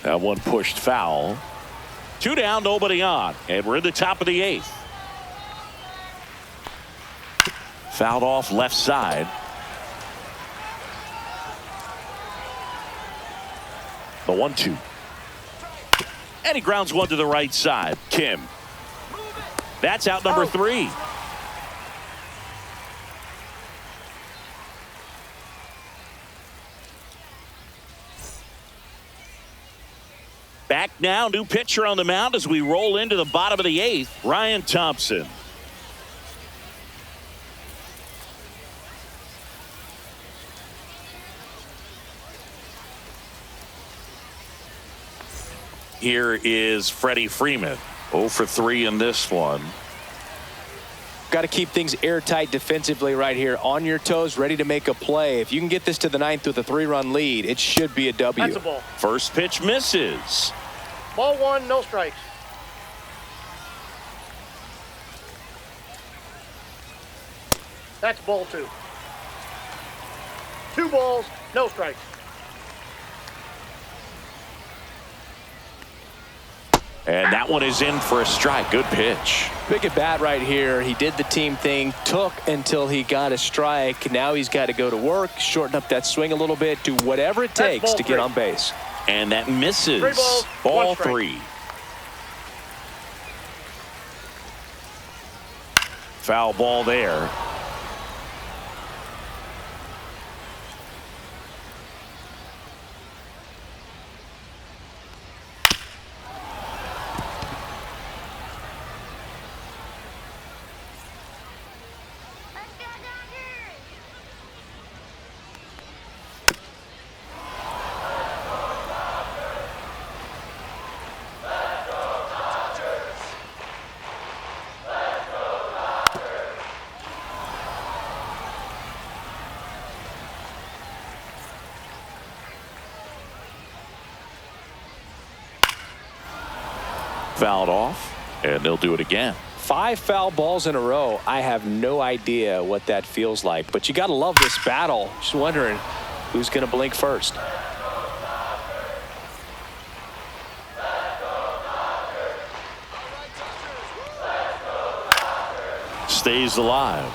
That one pushed foul. 2 down, nobody on. And we're in the top of the 8th. Fouled off left side. The 1-2. And he grounds one to the right side. Kim. That's out number 3. Back now, new pitcher on the mound as we roll into the bottom of the 8th. Ryan Thompson. Here is Freddie Freeman. 0 for 3 in this one. Got to keep things airtight defensively right here. On your toes, ready to make a play. If you can get this to the 9th with a 3-run lead, it should be a W. That's a ball. First pitch misses. Ball 1, no strikes. That's ball 2. 2 balls, no strikes. And that one is in for a strike. Good pitch. Big at bat right here. He did the team thing, took until he got a strike. Now he's got to go to work, shorten up that swing a little bit, do whatever it takes to get on base. And that misses. 3 balls, Ball 1 strike. 3. Foul ball there. Fouled off, and they'll do it again. 5 foul balls in a row. I have no idea what that feels like, but you got to love this battle. Just wondering who's going to blink first. Stays alive.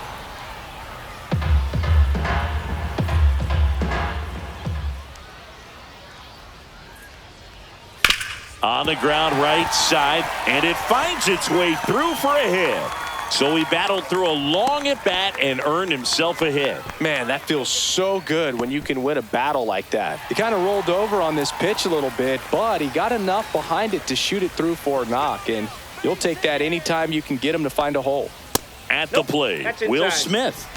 On the ground right side, and it finds its way through for a hit. So he battled through a long at bat and earned himself a hit. Man, that feels so good when you can win a battle like that. He kind of rolled over on this pitch a little bit, but he got enough behind it to shoot it through for a knock, and you'll take that anytime you can get him to find a hole. At the plate, Will Smith.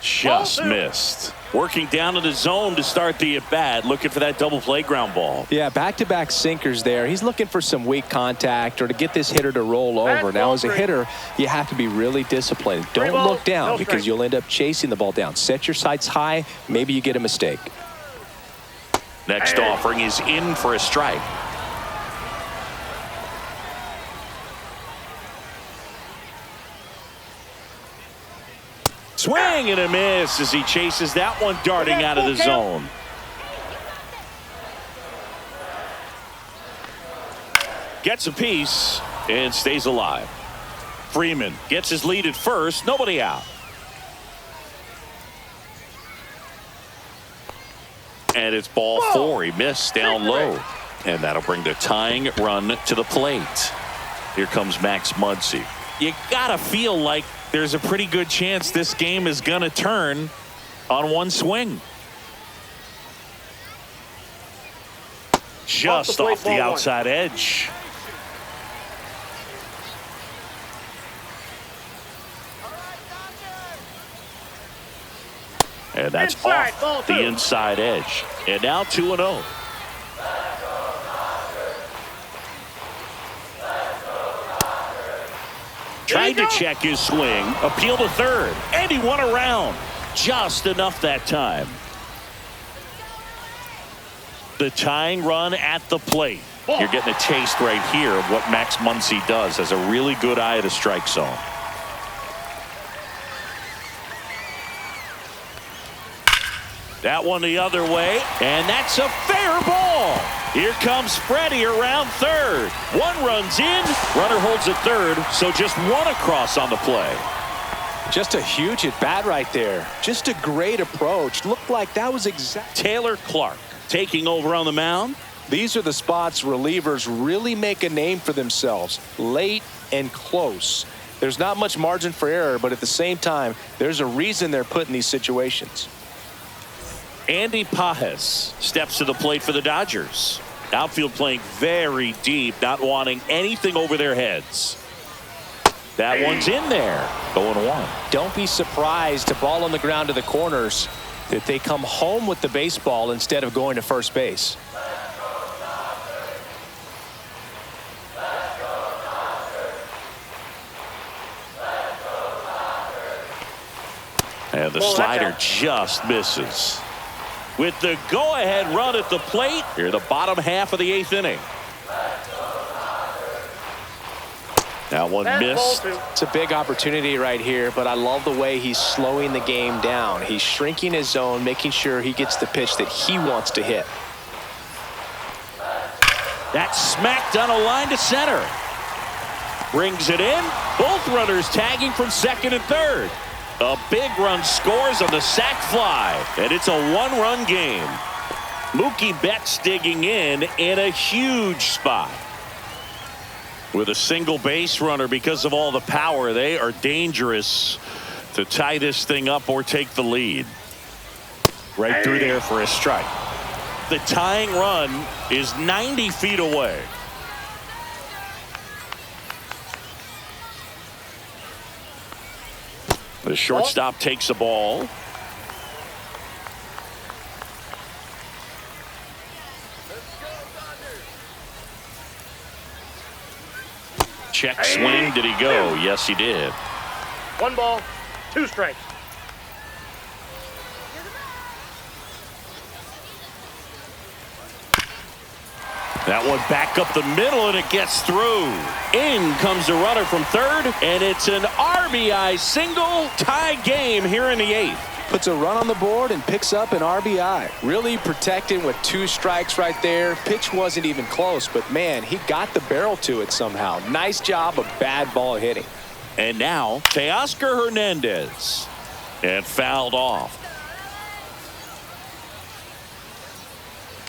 Just missed. Working down to the zone to start the at-bat, looking for that double play ground ball. Yeah, back-to-back sinkers there. He's looking for some weak contact or to get this hitter to roll over. Now, as a hitter, you have to be really disciplined. Don't look down because you'll end up chasing the ball down. Set your sights high. Maybe you get a mistake. Next offering is in for a strike. Swing and a miss as he chases that one darting out of the zone. Gets a piece and stays alive. Freeman gets his lead at first. Nobody out. And it's ball 4. He missed down low. And that'll bring the tying run to the plate. Here comes Max Muncy. You gotta feel like there's a pretty good chance this game is gonna turn on one swing. Just off the outside edge. And that's off the inside edge. And now 2-0. Tried to check his swing, appeal to third, and he won around. Just enough that time. The tying run at the plate. You're getting a taste right here of what Max Muncy does. Has a really good eye at the strike zone. That one the other way, and that's a fair ball. Here comes Freddie around third. One runs in, runner holds at third, so just one across on the play. Just a huge at-bat right there. Just a great approach. Looked like that was Taylor Clark taking over on the mound. These are the spots relievers really make a name for themselves. Late and close. There's not much margin for error, but at the same time, there's a reason they're put in these situations. Andy Pajes steps to the plate for the Dodgers. Outfield playing very deep, not wanting anything over their heads. That one's in there. 0-1. Don't be surprised to ball on the ground to the corners that they come home with the baseball instead of going to first base. And the slider just misses. With the go-ahead run at the plate, here the bottom half of the 8th inning. That one missed. It's a big opportunity right here, but I love the way he's slowing the game down. He's shrinking his zone, making sure he gets the pitch that he wants to hit. That's smacked on a line to center. Brings it in. Both runners tagging from second and third. A big run scores on the sac fly, and it's a one-run game. Mookie Betts digging in a huge spot. With a single base runner, because of all the power, they are dangerous to tie this thing up or take the lead. Right through there for a strike. The tying run is 90 feet away. The shortstop takes the ball. Check swing. Did he go? Yes, he did. 1 ball, 2 strikes. That one back up the middle, and it gets through. In comes the runner from third, and it's an RBI single. Tie game here in the 8th. Puts a run on the board and picks up an RBI. Really protecting with 2 strikes right there. Pitch wasn't even close, but man, he got the barrel to it somehow. Nice job of bad ball hitting. And now Teoscar Hernandez, and fouled off.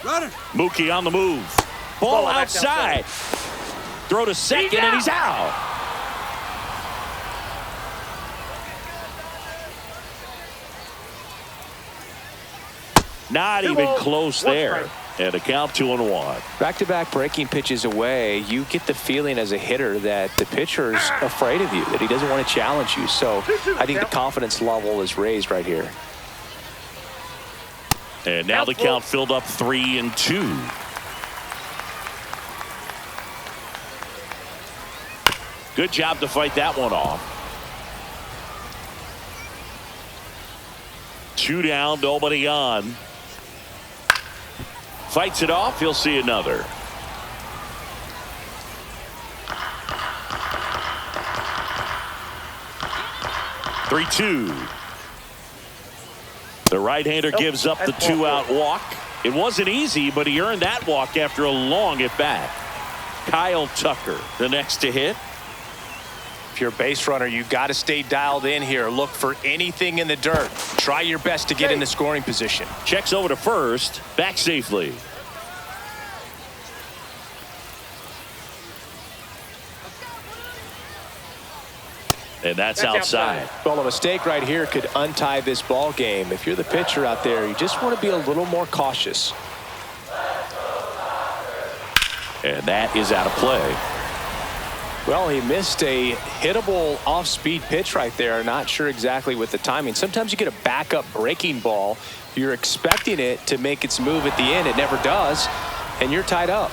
Runner. Mookie on the move. Ball outside. Throw to second, and he's out. Not even close there. And a count 2-1. Back-to-back breaking pitches away, you get the feeling as a hitter that the pitcher's afraid of you, that he doesn't want to challenge you. So I think the confidence level is raised right here. And now the count filled up 3-2. Good job to fight that one off. 2 down, nobody on. Fights it off. He'll see another. (3-2). The right-hander gives up the 2-out walk. It wasn't easy, but he earned that walk after a long at-bat. Kyle Tucker, the next to hit. If you're a base runner, you've got to stay dialed in here. Look for anything in the dirt. Try your best to get in the scoring position. Checks over to first. Back safely. And that's outside. Well, a mistake right here could untie this ball game. If you're the pitcher out there, you just want to be a little more cautious. And that is out of play. Well, he missed a hittable off-speed pitch right there. Not sure exactly with the timing. Sometimes you get a backup breaking ball. You're expecting it to make its move at the end. It never does, and you're tied up.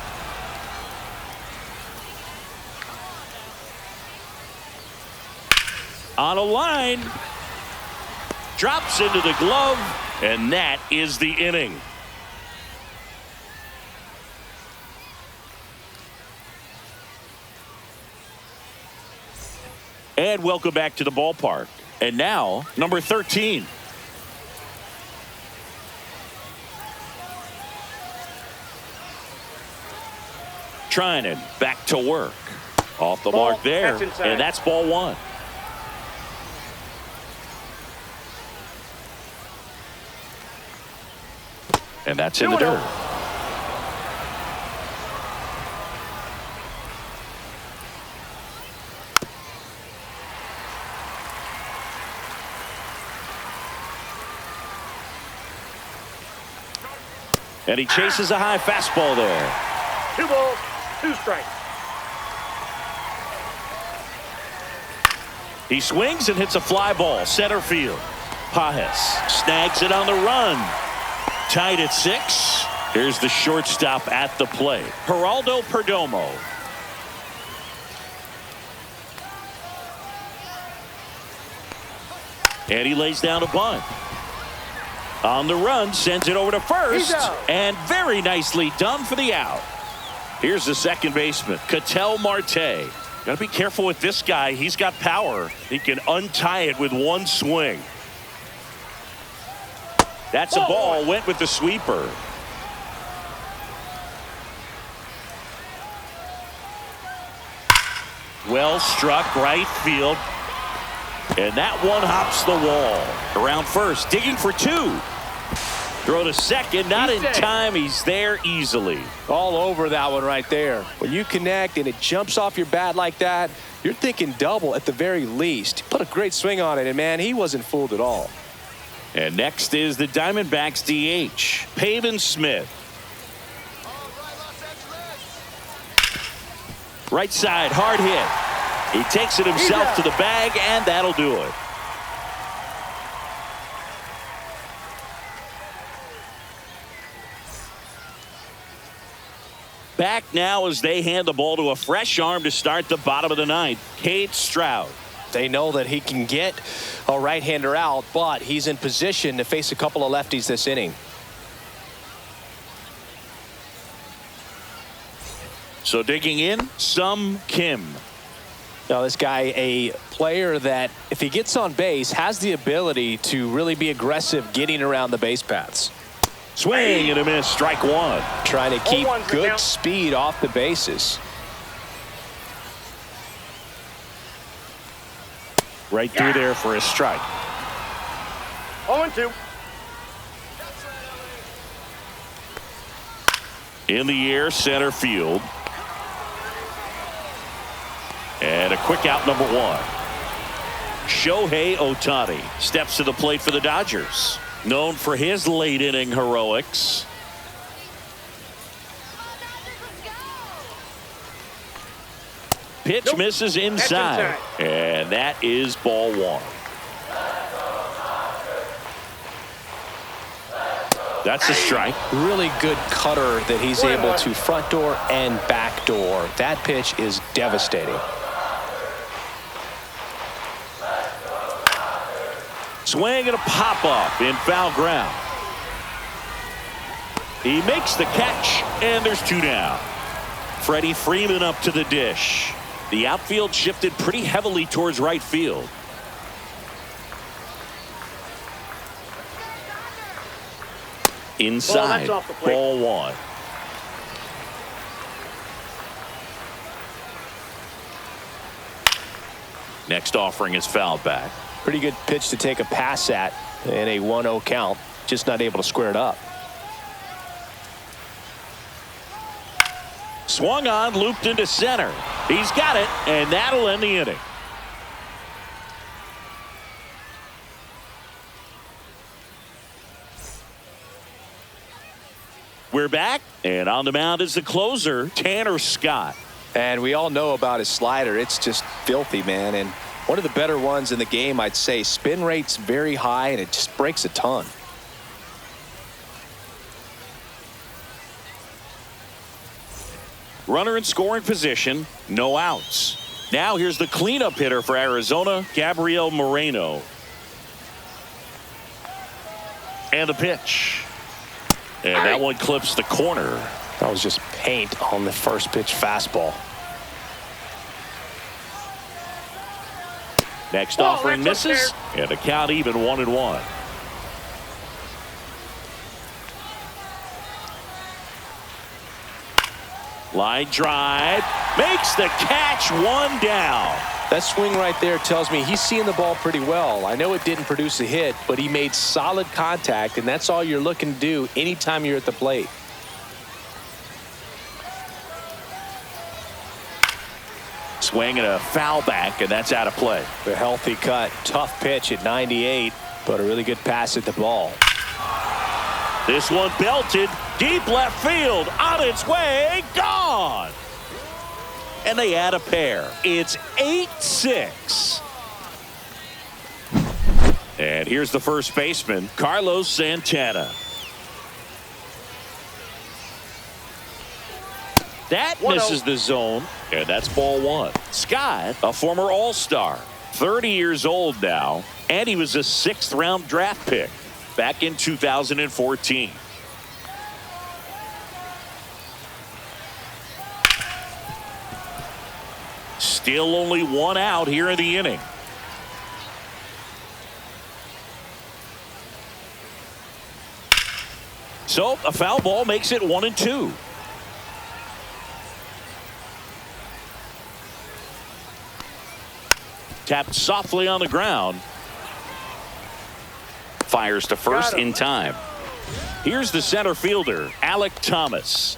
On a line. Drops into the glove, and that is the inning. And welcome back to the ballpark. And now, number 13. Trinan back to work. Off the Ball, mark there, that's inside. and that's ball one. And that's in the dirt. And he chases a high fastball there. 2 balls, 2 strikes. He swings and hits a fly ball center field. Pajes snags it on the run. Tied at 6. Here's the shortstop at the plate, Geraldo Perdomo. And he lays down a bunt. On the run, sends it over to first, and very nicely done for the out. Here's the second baseman, Ketel Marte. Got to be careful with this guy. He's got power. He can untie it with one swing. That's a ball. Went with the sweeper. Well struck right field. And that one hops the wall. Around first, digging for 2. Throw to second, not in time. He's there easily. All over that one right there. When you connect and it jumps off your bat like that, you're thinking double at the very least. Put a great swing on it, and man, he wasn't fooled at all. And next is the Diamondbacks DH, Pavin Smith. All right, Los Angeles. Right side, hard hit. He takes it himself to the bag, and that'll do it. Back now as they hand the ball to a fresh arm to start the bottom of the 9th, Cade Stroud. They know that he can get a right-hander out, but he's in position to face a couple of lefties this inning. So digging in, Sung Kim. Now this guy, a player that if he gets on base has the ability to really be aggressive getting around the base paths. Swing and a miss, strike 1. Trying to keep 0-1's the good count. speed off the bases. Right through there for a strike. 0-2. In the air, center field. And a quick out, number 1. Shohei Ohtani steps to the plate for the Dodgers. Known for his late inning heroics. Pitch misses inside. And that is ball 1. That's a strike. Really good cutter that he's able to front door and back door. That pitch is devastating. Swing and a pop-up in foul ground. He makes the catch, and there's 2 down. Freddie Freeman up to the dish. The outfield shifted pretty heavily towards right field. Inside, Ball, that's off the plate. ball 1. Next offering is fouled back. Pretty good pitch to take a pass at in a 1-0 count. Just not able to square it up. Swung on, looped into center. He's got it, and that'll end the inning. We're back, and on the mound is the closer, Tanner Scott. And we all know about his slider. It's just filthy, man. And one of the better ones in the game, I'd say. Spin rate's very high, and it just breaks a ton. Runner in scoring position, no outs. Now here's the cleanup hitter for Arizona, Gabriel Moreno. And the pitch. And that one clips the corner. That was just paint on the first pitch fastball. Next Ball, offering that's up misses, and a count even 1-1. Line drive. Makes the catch, one down. That swing right there tells me he's seeing the ball pretty well. I know it didn't produce a hit, but he made solid contact, and that's all you're looking to do anytime you're at the plate. Swing and a foul back, and that's out of play. The healthy cut. Tough pitch at 98, but a really good pass at the ball. This one belted deep left field, on its way, gone. And they add a pair. It's 8-6. And here's the first baseman, Carlos Santana. That misses the zone, and that's ball one. Scott, a former All-Star, 30 years old now, and he was a 6th-round draft pick back in 2014. Still only one out here in the inning. So a foul ball makes it 1-2. Tapped softly on the ground. Fires to first in time. Here's the center fielder, Alec Thomas.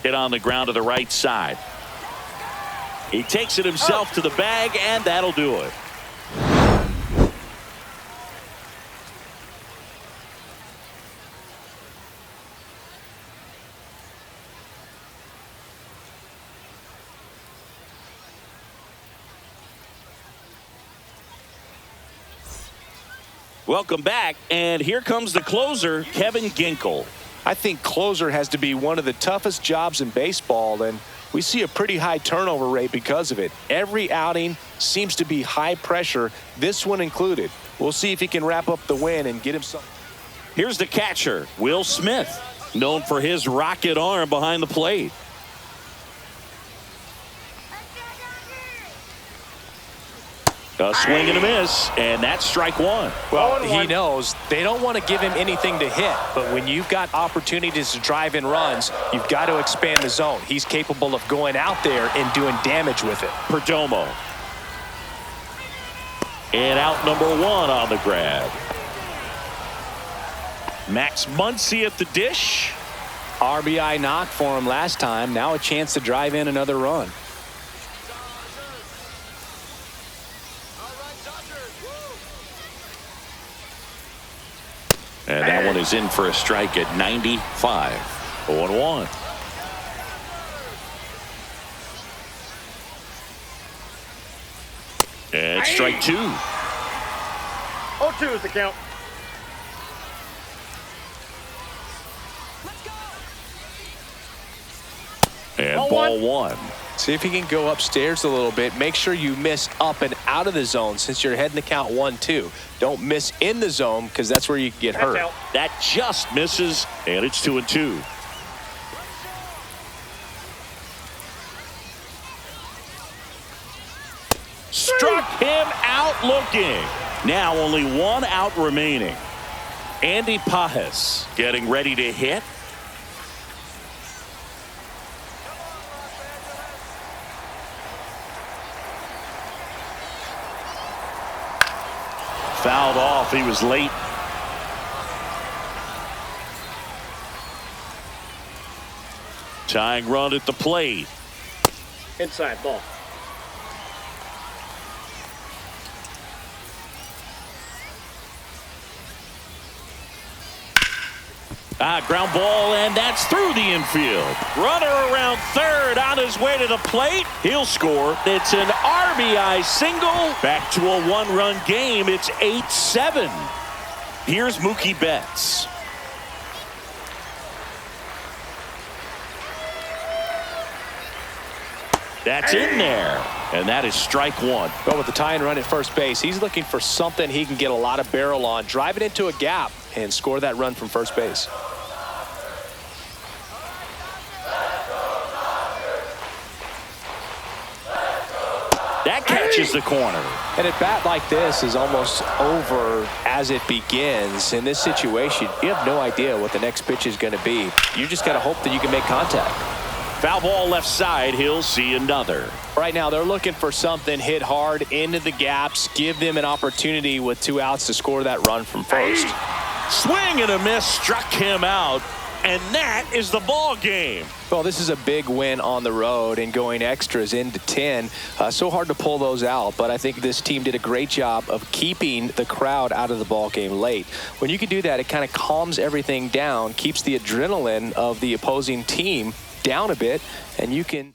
Hit on the ground to the right side. He takes it himself to the bag, and that'll do it. Welcome back, and here comes the closer, Kevin Ginkel. I think closer has to be one of the toughest jobs in baseball, and we see a pretty high turnover rate because of it. Every outing seems to be high pressure, this one included. We'll see if he can wrap up the win and get him something. Here's the catcher, Will Smith, known for his rocket arm behind the plate. A swing and a miss, and that's strike one. Well, he knows they don't want to give him anything to hit, but when you've got opportunities to drive in runs, you've got to expand the zone. He's capable of going out there and doing damage with it. Perdomo. And out number one on the grab. Max Muncy at the dish. RBI knock for him last time. Now a chance to drive in another run. And that one is in for a strike at 95. 0-1. And strike two. 0-2 is the count. And ball one. See if he can go upstairs a little bit. Make sure you miss up and out of the zone since you're heading to count 1-2. Don't miss in the zone because that's where you can get hurt. Out. That just misses, and it's 2-2. Struck him out looking. Now only one out remaining. Andy Pajes getting ready to hit. Fouled off. He was late. Tying run at the plate. Inside ball. Ground ball, and that's through the infield. Runner around third on his way to the plate. He'll score. It's an RBI single. Back to a one-run game. It's 8-7. Here's Mookie Betts. That's in there, and that is strike one. But with the tying run at first base, he's looking for something he can get a lot of barrel on, drive it into a gap, and score that run from first base. That catch stretches the corner. And at bat like this is almost over as it begins. In this situation, you have no idea what the next pitch is going to be. You just got to hope that you can make contact. Foul ball left side. He'll see another. Right now, they're looking for something hit hard into the gaps, give them an opportunity with 2 outs to score that run from first. Swing and a miss, struck him out, and that is the ball game. Well, this is a big win on the road and going extras into 10. So hard to pull those out, but I think this team did a great job of keeping the crowd out of the ball game late. When you can do that, it kind of calms everything down, keeps the adrenaline of the opposing team down a bit, and you can